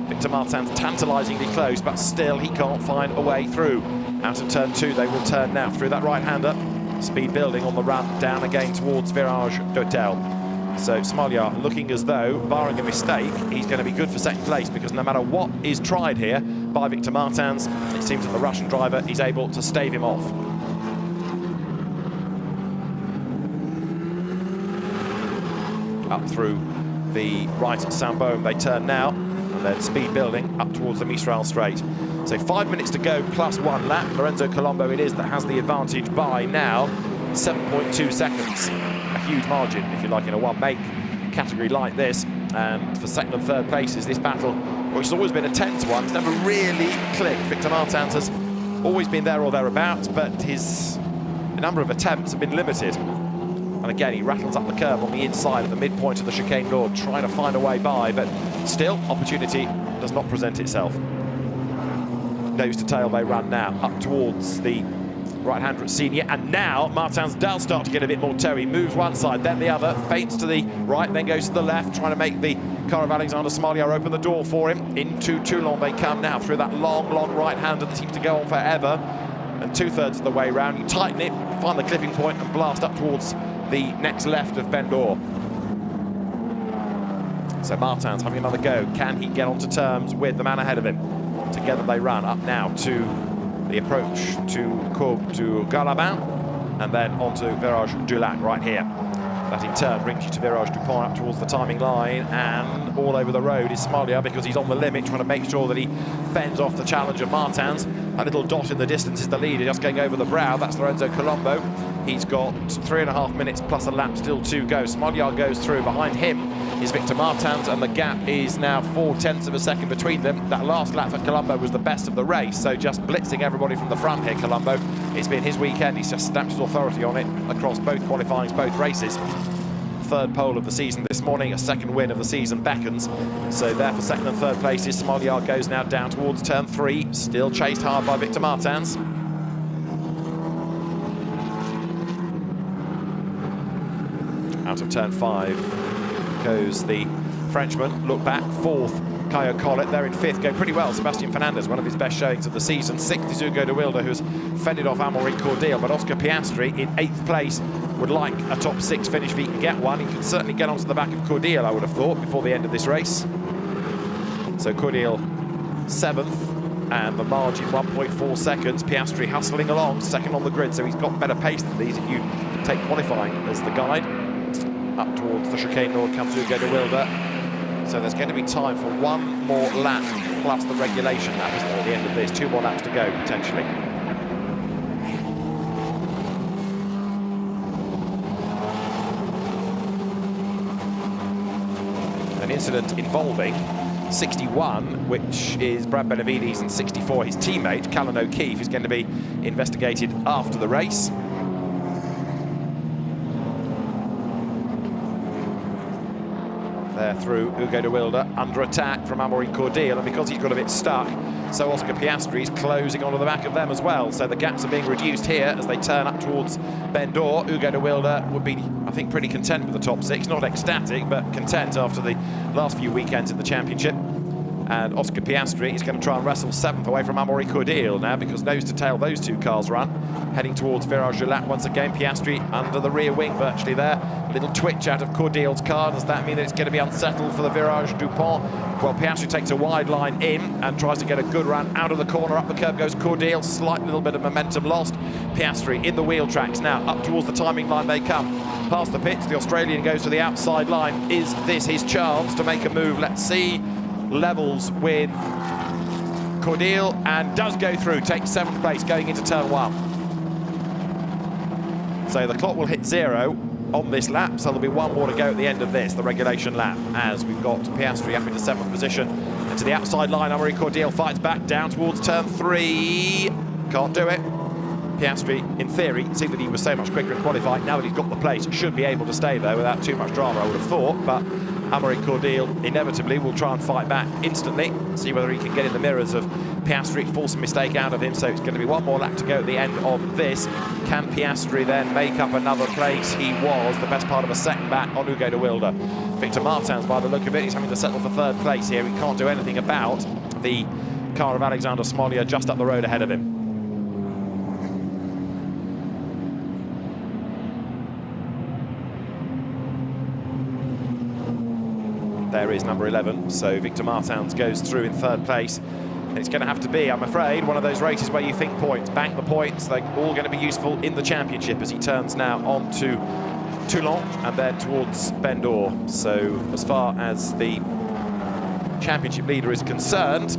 Victor Martins tantalisingly close, but still he can't find a way through. Out of turn 2 they will turn now through that right-hander. Speed building on the run, down again towards Virage d'Hotel. So Smolja looking as though, barring a mistake, he's going to be good for 2nd place, because no matter what is tried here by Victor Martins, it seems that the Russian driver is able to stave him off. Up through the right at Saint-Baume they turn now, and then speed building up towards the Mistral straight. So 5 minutes to go plus 1 lap. Lorenzo Colombo it is that has the advantage by now 7.2 seconds. A huge margin, if you like, in a one-make category like this. And for 2nd and 3rd places, this battle, which has always been a tense one, has never really clicked. Victor Martins has always been there or thereabouts, but his number of attempts have been limited. And again, he rattles up the curve on the inside at the midpoint of the chicane board, trying to find a way by, but still, opportunity does not present itself. Nose to tail they run now, up towards the right-hander at Senior, and now Martins does start to get a bit more toe. He moves one side, then the other, feints to the right, then goes to the left, trying to make the car of Alexander Smolja open the door for him. Into Toulon they come now, through that long right-hander that seems to go on forever, and 2/3 of the way round. You tighten it, find the clipping point, and blast up towards the next left of Ben D'Or. So Martins having another go. Can he get onto terms with the man ahead of him? Together they run up now to the approach to Courbe to Galabin, and then onto Virage du Lac right here. That in turn brings you to Virage du Pont up towards the timing line, and all over the road is Smolja because he's on the limit, trying to make sure that he fends off the challenger Martins. A little dot in the distance is the leader, just going over the brow. That's Lorenzo Colombo. He's got 3.5 minutes plus a lap still to go. Smolja goes through. Behind him is Victor Martins, and the gap is now 0.4 of a second between them. That last lap for Colombo was the best of the race, so just blitzing everybody from the front here, Colombo. It's been his weekend. He's just stamped his authority on it across both qualifyings, both races. Third pole of the season this morning, a second win of the season beckons. So there for second and third places. Smolja goes now down towards turn 3, still chased hard by Victor Martins. Out of turn 5 goes the Frenchman. Look back, 4th, Caio Collet. They're in 5th, going pretty well. Sebastian Fernandez, one of his best showings of the season. 6th is Hugo de Wilde, who's fended off Amaury Cordial, but Oscar Piastri in 8th place would like a top 6 finish if he can get one. He can certainly get onto the back of Cordial, I would have thought, before the end of this race. So Cordial 7th, and the margin 1.4 seconds. Piastri hustling along, second on the grid, so he's got better pace than these if you take qualifying as the guide. Up towards the chicane Nord comes Hugo de Wilde. So there's going to be time for one more lap, plus the regulation lap, isn't there, at the end of this? 2 more laps to go, potentially. An incident involving 61, which is Brad Benavides, and 64, his teammate, Callan O'Keefe, is going to be investigated after the race. There through Hugo de Wilde, under attack from Amaury Cordial, and because he's got a bit stuck, so Oscar Piastri is closing onto the back of them as well. So the gaps are being reduced here as they turn up towards Bend d'Or. Hugo de Wilde would be, I think, pretty content with the top 6, not ecstatic, but content after the last few weekends in the championship. And Oscar Piastri is going to try and wrestle 7th away from Amaury Cordial now, because nose to tail those two cars run. Heading towards Virage du Lac once again. Piastri under the rear wing virtually there. Little twitch out of Cordial's car. Does that mean that it's going to be unsettled for the Virage du Pont? Well, Piastri takes a wide line in and tries to get a good run out of the corner. Up the curb goes Cordial. Slight little bit of momentum lost. Piastri in the wheel tracks now. Up towards the timing line they come. Past the pits, the Australian goes to the outside line. Is this his chance to make a move? Let's see. Levels with Cordial and does go through, takes 7th place going into turn 1. So the clock will hit 0 on this lap, so there'll be 1 more to go at the end of this, the regulation lap, as we've got Piastri up into 7th position. And to the outside line, Amaury Cordial fights back down towards turn 3. Can't do it. Piastri, in theory, seeing that he was so much quicker in qualifying, now that he's got the place, should be able to stay there without too much drama, I would have thought, but Amaury Cordial inevitably will try and fight back instantly, see whether he can get in the mirrors of Piastri, force a mistake out of him. So it's going to be 1 more lap to go at the end of this. Can Piastri then make up another place? He was the best part of a second back on Hugo de Wilde. Victor Martins, by the look of it, he's having to settle for 3rd place here. He can't do anything about the car of Alexander Smolja just up the road ahead of him. There is number 11, so Victor Martins goes through in 3rd place. And it's going to have to be, I'm afraid, one of those races where you think points, bank the points. They're all going to be useful in the championship as he turns now on to Toulon and then towards Bend d'Or. So as far as the championship leader is concerned,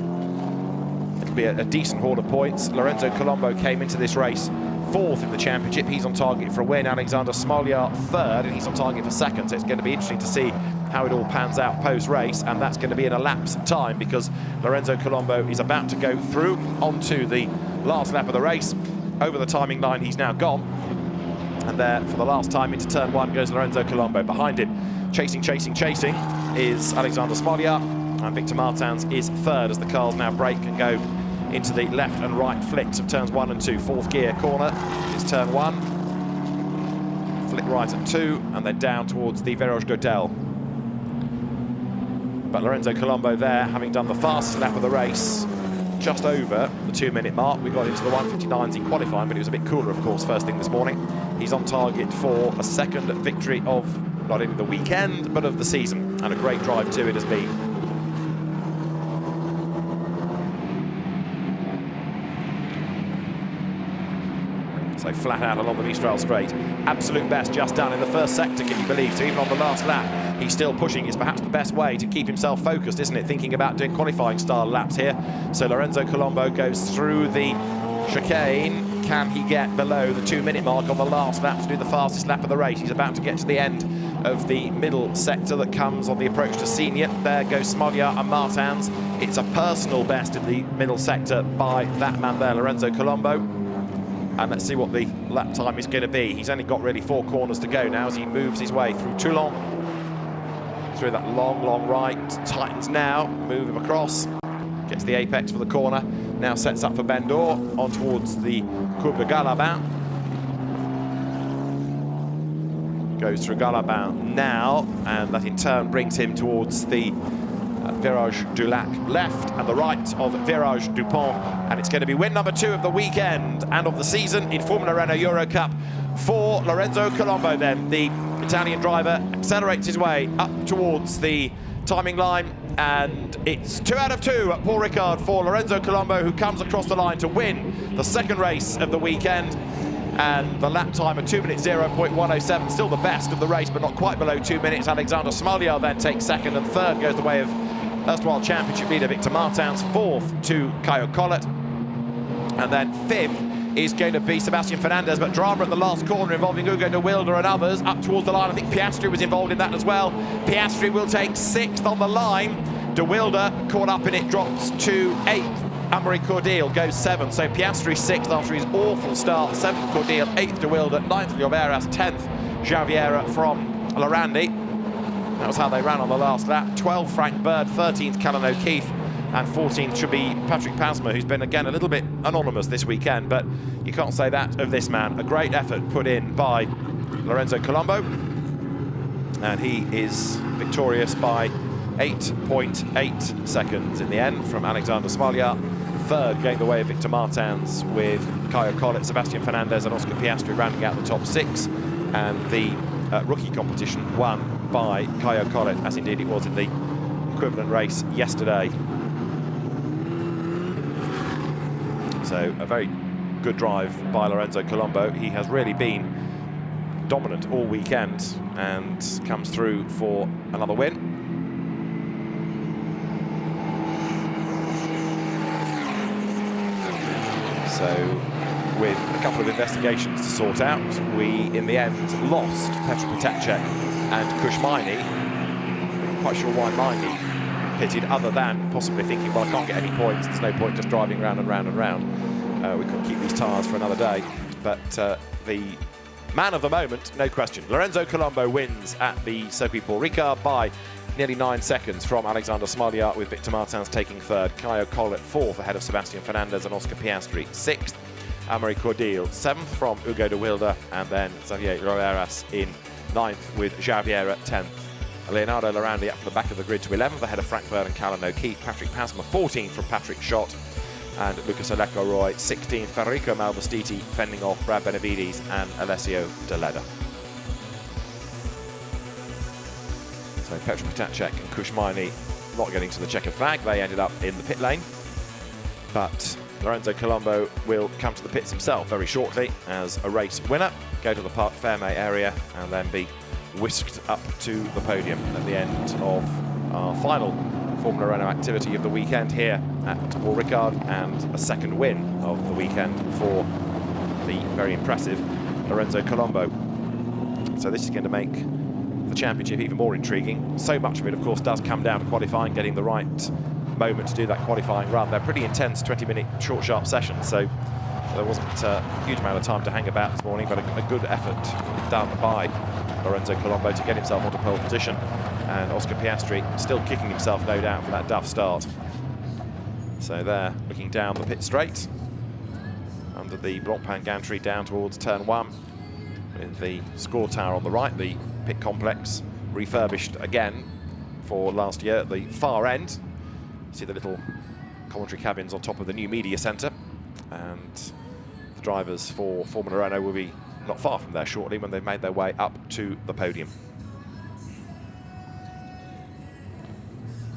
it'll be a decent haul of points. Lorenzo Colombo came into this race 4th in the championship. He's on target for a win. Alexander Smolja 3rd, and he's on target for 2nd. So it's going to be interesting to see how it all pans out post-race, and that's going to be in a lapse time because Lorenzo Colombo is about to go through onto the last lap of the race. Over the timing line, he's now gone. And there, for the last time, into turn 1 goes Lorenzo Colombo. Behind him, chasing, is Alexander Smolja, and Victor Martins is 3rd as the cars now brake and go into the left and right flicks of turns 1 and 2. 4th gear corner is turn 1. Flick right at 2, and then down towards the Virage d'Hotel. But Lorenzo Colombo there, having done the fastest lap of the race, just over the 2-minute mark. We got into the 1:59s in qualifying, but it was a bit cooler, of course, first thing this morning. He's on target for a 2nd victory of not only the weekend, but of the season, and a great drive too it has been. So flat out along the Mistral straight. Absolute best just done in the first sector, can you believe? So even on the last lap, he's still pushing. Is perhaps the best way to keep himself focused, isn't it? Thinking about doing qualifying style laps here. So Lorenzo Colombo goes through the chicane. Can he get below the 2-minute mark on the last lap to do the fastest lap of the race? He's about to get to the end of the middle sector that comes on the approach to Senior. There goes Smoljar and Martins. It's a personal best in the middle sector by that man there, Lorenzo Colombo. And let's see what the lap time is going to be. He's only got really 4 corners to go now as he moves his way through Toulon. Through that long, long right. Tightens now. Move him across. Gets the apex for the corner. Now sets up for Bendor. On towards the Courbe de Galabin. Goes through Galabin now. And that in turn brings him towards the Virage du Lac left and the right of Virage du Pont, and it's going to be win number 2 of the weekend and of the season in Formula Renault Eurocup for Lorenzo Colombo. Then the Italian driver accelerates his way up towards the timing line, and it's 2 out of 2 at Paul Ricard for Lorenzo Colombo, who comes across the line to win the second race of the weekend. And the lap time of 2 minutes 0.107, still the best of the race, but not quite below 2 minutes. Alexander Smoljar then takes second, and third goes the way of erstwhile championship leader Victor Martins, fourth to Caio Collet, and then fifth is going to be Sebastian Fernandez, but drama at the last corner involving Hugo de Wilde and others up towards the line. I think Piastri was involved in that as well. Piastri will take 6th on the line. De Wilde, caught up in it, drops to 8th. Amaury Cordeel goes 7th, so Piastri 6th after his awful start. 7th Cordeel, 8th De Wilde, 9th Lloveras, 10th Javiera from Lorandi. That was how they ran on the last lap. 12th Frank Bird, 13th Callan O'Keefe, and 14th should be Patrick Pasmo, who's been again a little bit anonymous this weekend, but you can't say that of this man. A great effort put in by Lorenzo Colombo, and he is victorious by 8.8 seconds in the end from Alexander Smoljar. Third going the way of Victor Martins, with Caio Collet, Sebastian Fernandez and Oscar Piastri rounding out the top 6, and the rookie competition won by Caio Collet, as indeed it was in the equivalent race yesterday. So a very good drive by Lorenzo Colombo. He has really been dominant all weekend and comes through for another win. So with a couple of investigations to sort out, we in the end lost Petr Potecek and Kushmaini. Not quite sure why Maini pitted, other than possibly thinking, well, I can't get any points, there's no point just driving round and round and round. We couldn't keep these tyres for another day. But the man of the moment, no question. Lorenzo Colombo wins at the Circuit Paul Ricard by nearly 9 seconds from Alexander Smoljar, with Victor Martins taking third, Caio Collet 4th ahead of Sebastian Fernandez and Oscar Piastri 6th, Amaury Cordeel 7th from Hugo de Wilde, and then Xavier Lloveras in 9th with Javiera 10th. Leonardo Lorandi up for the back of the grid to 11th ahead of Frank Bird and Callan O'Keefe. Patrick Pasmo 14th from Patrick Schott and Lucas Aleko-Roy 16th. Federico Malvestiti fending off Brad Benavides and Alessio De Leda. So Petr Potecek and Kushmaini not getting to the checkered flag. They ended up in the pit lane. But Lorenzo Colombo will come to the pits himself very shortly as a race winner, go to the Parc Fermé area and then be whisked up to the podium at the end of our final Formula Renault activity of the weekend here at Paul Ricard, and a second win of the weekend for the very impressive Lorenzo Colombo. So this is going to make the championship even more intriguing. So much of it, of course, does come down to qualifying, getting the right moment to do that qualifying run. They're pretty intense 20-minute short, sharp sessions, so there wasn't a huge amount of time to hang about this morning, but a good effort done by Lorenzo Colombo to get himself onto pole position, and Oscar Piastri still kicking himself, no doubt, for that duff start. So there, looking down the pit straight, under the Blancpain gantry down towards turn 1, with the score tower on the right, the pit complex refurbished again for last year at the far end. See the little commentary cabins on top of the new media centre, and the drivers for Formula Renault will be not far from there shortly when they've made their way up to the podium.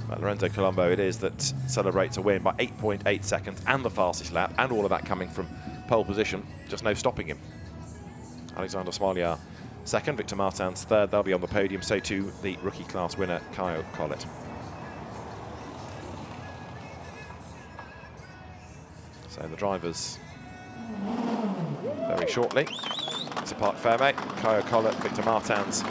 But Lorenzo Colombo it is that celebrates a win by 8.8 seconds and the fastest lap, and all of that coming from pole position. Just no stopping him. Alexander Smoljar second, Victor Martins third. They'll be on the podium, so too the rookie class winner, Kyle Collett. So the drivers very shortly. It's a Park Fairmate, Kyle Collett, Victor Martins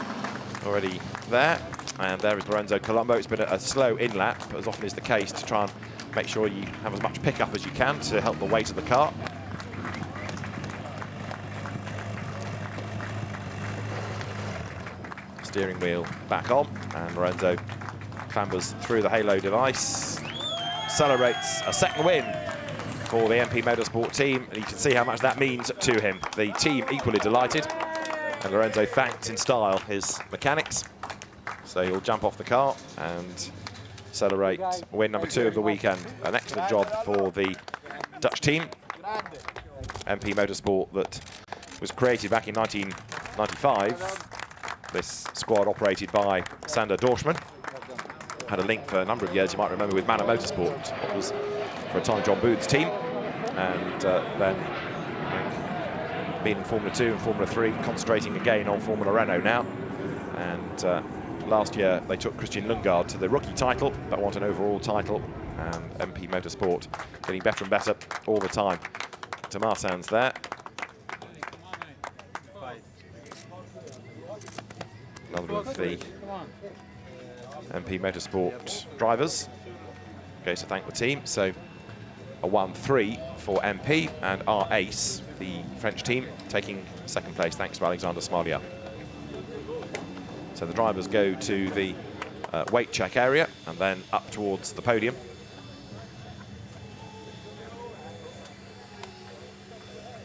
already there. And there is Lorenzo Colombo. It's been a slow in-lap, as often is the case, to try and make sure you have as much pickup as you can to help the weight of the car. Steering wheel back on, and Lorenzo clambers through the halo device. Celebrates a second win for the MP Motorsport team, and you can see how much that means to him. The team equally delighted, and Lorenzo thanks in style his mechanics. So he'll jump off the car and celebrate win number 2 of the weekend. An excellent job for the Dutch team, MP Motorsport, that was created back in 1995. This squad operated by Sander Dorschman. Had a link for a number of years, you might remember, with Manor Motorsport. It was, for a time, John Booth's team. And then been in Formula 2 and Formula 3, concentrating again on Formula Renault now. And last year, they took Christian Lundgaard to the rookie title, but want an overall title. And MP Motorsport getting better and better all the time. To Martins there. Another of the MP Motorsport drivers goes to thank the team. So a 1-3 for MP, and our ace, the French team, taking second place thanks to Alexander Smoljar. So the drivers go to the weight check area and then up towards the podium.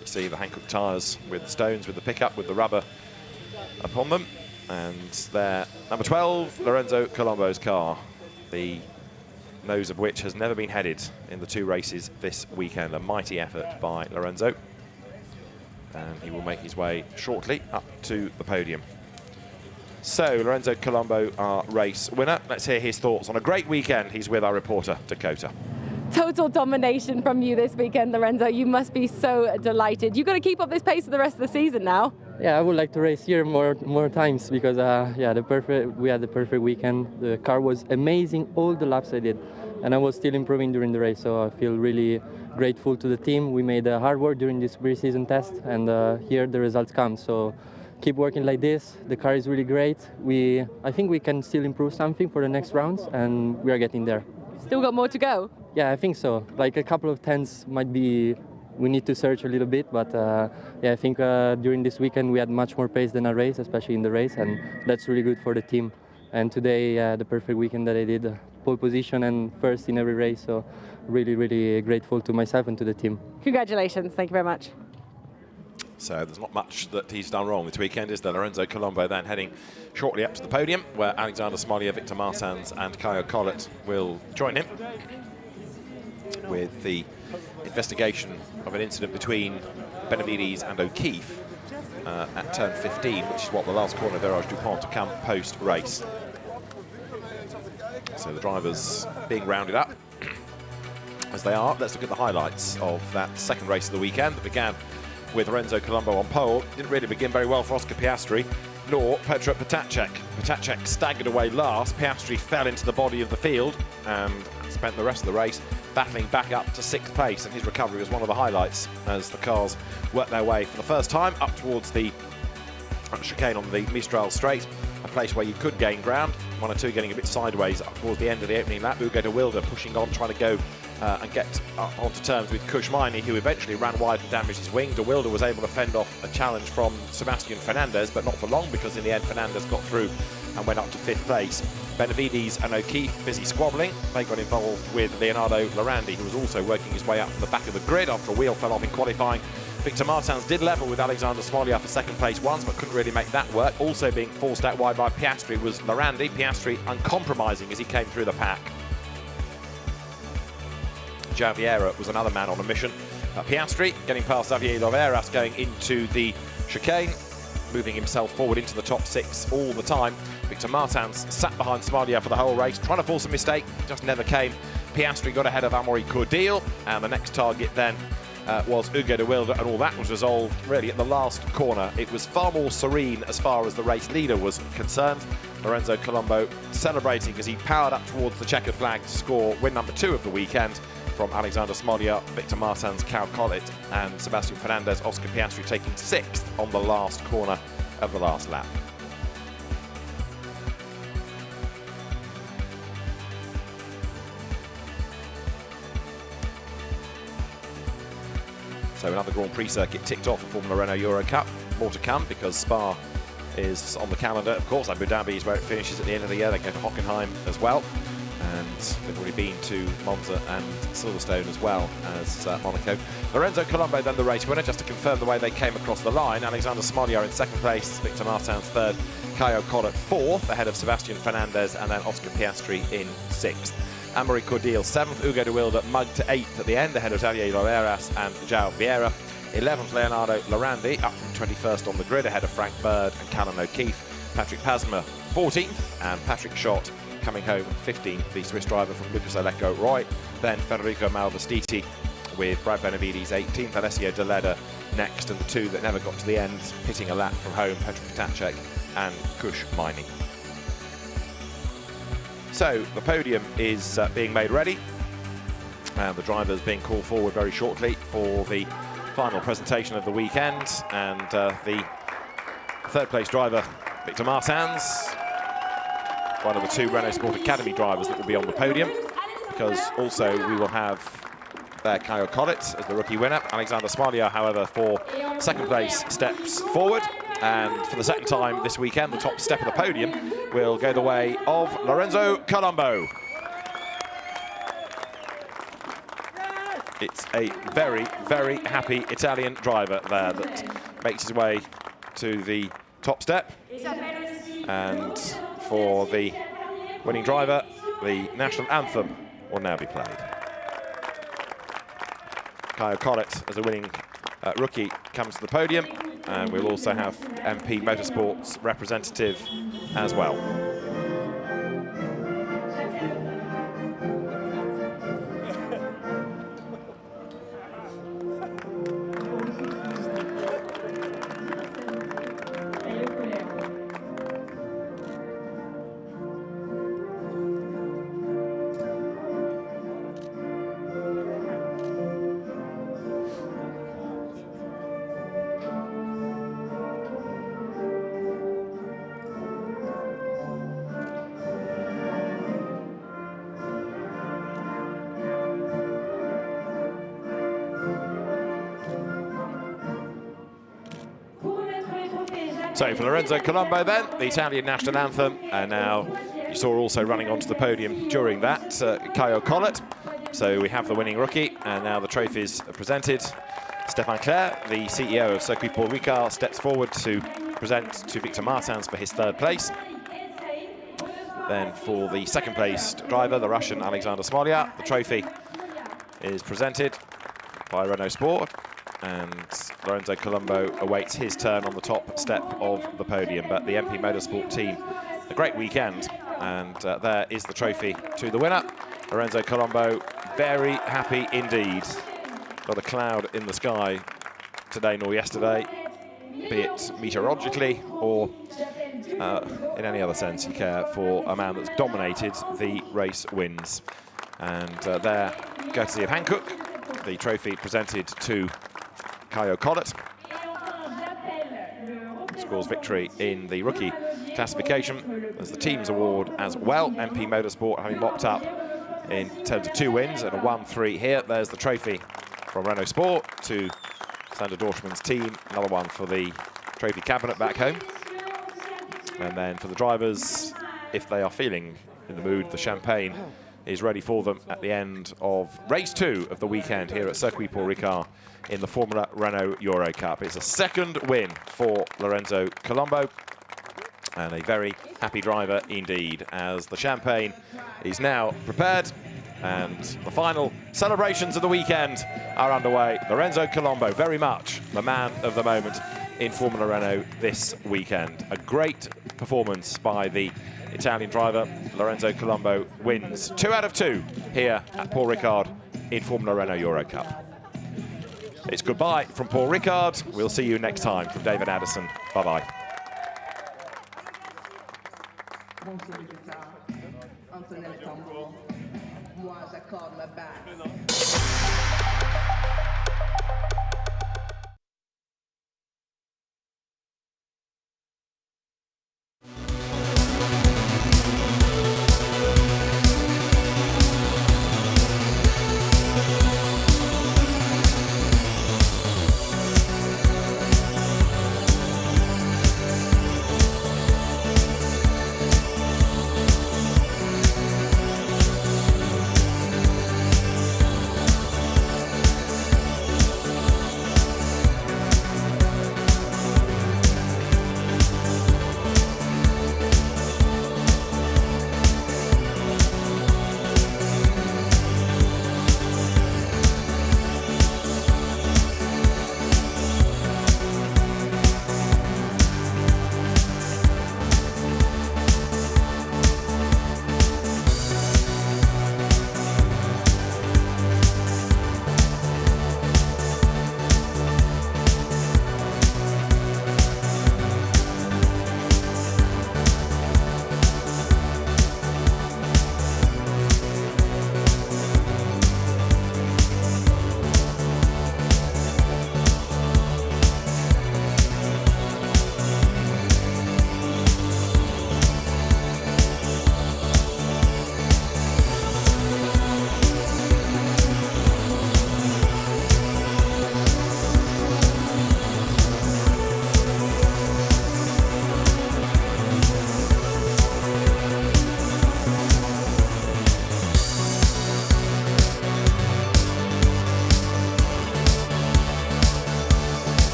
You see the Hankook tyres with stones, with the pickup, with the rubber upon them. And there, number 12, Lorenzo Colombo's car, the nose of which has never been headed in the 2 races this weekend. A mighty effort by Lorenzo. And he will make his way shortly up to the podium. So, Lorenzo Colombo, our race winner. Let's hear his thoughts on a great weekend. He's with our reporter, Dakota. Total domination from you this weekend, Lorenzo. You must be so delighted. You've got to keep up this pace for the rest of the season now. Yeah, I would like to race here more times because we had the perfect weekend. The car was amazing, all the laps I did, and I was still improving during the race. So I feel really grateful to the team. We made hard work during this pre-season test, and here the results come. So keep working like this. The car is really great. I think we can still improve something for the next rounds, and we are getting there. Still got more to go? Yeah, I think so. Like a couple of tenths might be. We need to search a little bit, but yeah, I think during this weekend we had much more pace than a race, especially in the race, and that's really good for the team. And today, the perfect weekend that I did, pole position and first in every race, so really, really grateful to myself and to the team. Congratulations, thank you very much. So there's not much that he's done wrong this weekend, is there? Lorenzo Colombo then heading shortly up to the podium, where Alexander Smoljar, Victor Martins and Kyle Collett will join him with the investigation of an incident between Benavides and O'Keefe at turn 15, which is what the last corner of Virage Dupont to come post-race. So the drivers being rounded up as they are. Let's look at the highlights of that second race of the weekend that began with Lorenzo Colombo on pole. Didn't really begin very well for Oscar Piastri, nor Petr Potacek. Potacek staggered away last. Piastri fell into the body of the field and spent the rest of the race battling back up to 6th place, and his recovery was one of the highlights as the cars worked their way for the first time up towards the chicane on the Mistral Straight, a place where you could gain ground. 1 or 2 getting a bit sideways up towards the end of the opening lap. Ugo de Wilde pushing on, trying to go and get up onto terms with Kushmaini, who eventually ran wide and damaged his wing. De Wilde was able to fend off a challenge from Sebastian Fernandez, but not for long, because in the end Fernandez got through and went up to 5th place. Benavides and O'Keefe busy squabbling. They got involved with Leonardo Lorandi, who was also working his way up from the back of the grid after a wheel fell off in qualifying. Victor Martins did level with Alexander Smoljar for 2nd place once, but couldn't really make that work. Also being forced out wide by Piastri was Lorandi. Piastri uncompromising as he came through the pack. Javiera was another man on a mission. Piastri getting past Xavier Loveras going into the chicane, moving himself forward into the top 6 all the time. Victor Martins sat behind Smoljar for the whole race, trying to force a mistake, just never came. Piastri got ahead of Amaury Cordeel, and the next target then was Hugo de Wilde, and all that was resolved really at the last corner. It was far more serene as far as the race leader was concerned. Lorenzo Colombo celebrating as he powered up towards the checkered flag to score win number 2 of the weekend from Alexander Smolja, Victor Martins, Caio Collet and Sebastian Fernandez. Oscar Piastri taking 6th on the last corner of the last lap. So another Grand Prix circuit ticked off for Formula Renault Eurocup. More to come because Spa is on the calendar. Of course, Abu Dhabi is where it finishes at the end of the year. They go to Hockenheim as well. And they've already been to Monza and Silverstone as well as Monaco. Lorenzo Colombo then the race winner, just to confirm the way they came across the line. Alexander Smolja in 2nd place, Victor Martins 3rd, Caio Collet 4th, ahead of Sebastian Fernandez, and then Oscar Piastri in 6th. Amaury Cordeel 7th, Hugo de Wilde mugged to 8th at the end, ahead of Xavier Loeras and João Vieira. 11th, Leonardo Lorandi, up from 21st on the grid, ahead of Frank Bird and Callum O'Keefe. Patrick Pasmo 14th, and Patrick Schott coming home 15th, the Swiss driver from Lucas Aleko Roy. Then Federico Malvestiti with Brad Benavides 18th, Alessio De Leda next, and the 2 that never got to the end, hitting a lap from home, Petr Potacek and Kush Mining. So the podium is being made ready, and the drivers being called forward very shortly for the final presentation of the weekend. And the 3rd place driver, Victor Martins, one of the 2 Renault Sport Academy drivers that will be on the podium, because also we will have Caio Collet as the rookie winner. Alexander Smolja, however, for 2nd place, steps forward. And for the 2nd time this weekend, the top step of the podium will go the way of Lorenzo Colombo. It's a very, very happy Italian driver there that makes his way to the top step. And for the winning driver, the national anthem will now be played. Caio Collet, as the winning rookie, comes to the podium, and we'll also have MP Motorsports representative as well. So for Lorenzo Colombo then, the Italian national anthem, and now you saw also running onto the podium during that, Caio Collet. So we have the winning rookie, and now the trophies are presented. Stéphane Clair, the CEO of Circuit Paul Ricard, steps forward to present to Victor Martins for his 3rd place. Then for the 2nd place driver, the Russian Alexander Smolja, the trophy is presented by Renault Sport, and Lorenzo Colombo awaits his turn on the top step of the podium. But the MP Motorsport team, a great weekend, and there is the trophy to the winner. Lorenzo Colombo, very happy indeed. Not a cloud in the sky today nor yesterday, be it meteorologically or in any other sense you care, for a man that's dominated the race wins. And there, courtesy of Hankook, the trophy presented to Caio Collet. Scores victory in the rookie classification as the team's award as well. MP Motorsport having mopped up in terms of 2 wins and a 1-3 here. There's the trophy from Renault Sport to Sander Dorschmann's team. Another one for the trophy cabinet back home. And then for the drivers, if they are feeling in the mood, the champagne is ready for them at the end of race 2 of the weekend here at Circuit Paul Ricard in the Formula Renault Eurocup. It's a 2nd win for Lorenzo Colombo, and a very happy driver indeed, as the champagne is now prepared and the final celebrations of the weekend are underway. Lorenzo Colombo, very much the man of the moment in Formula Renault this weekend. A great performance by the Italian driver. Lorenzo Colombo wins 2 out of 2 here at Paul Ricard in Formula Renault Eurocup. It's goodbye from Paul Ricard. We'll see you next time. From David Addison, bye-bye. Moi j'accorde ma bague.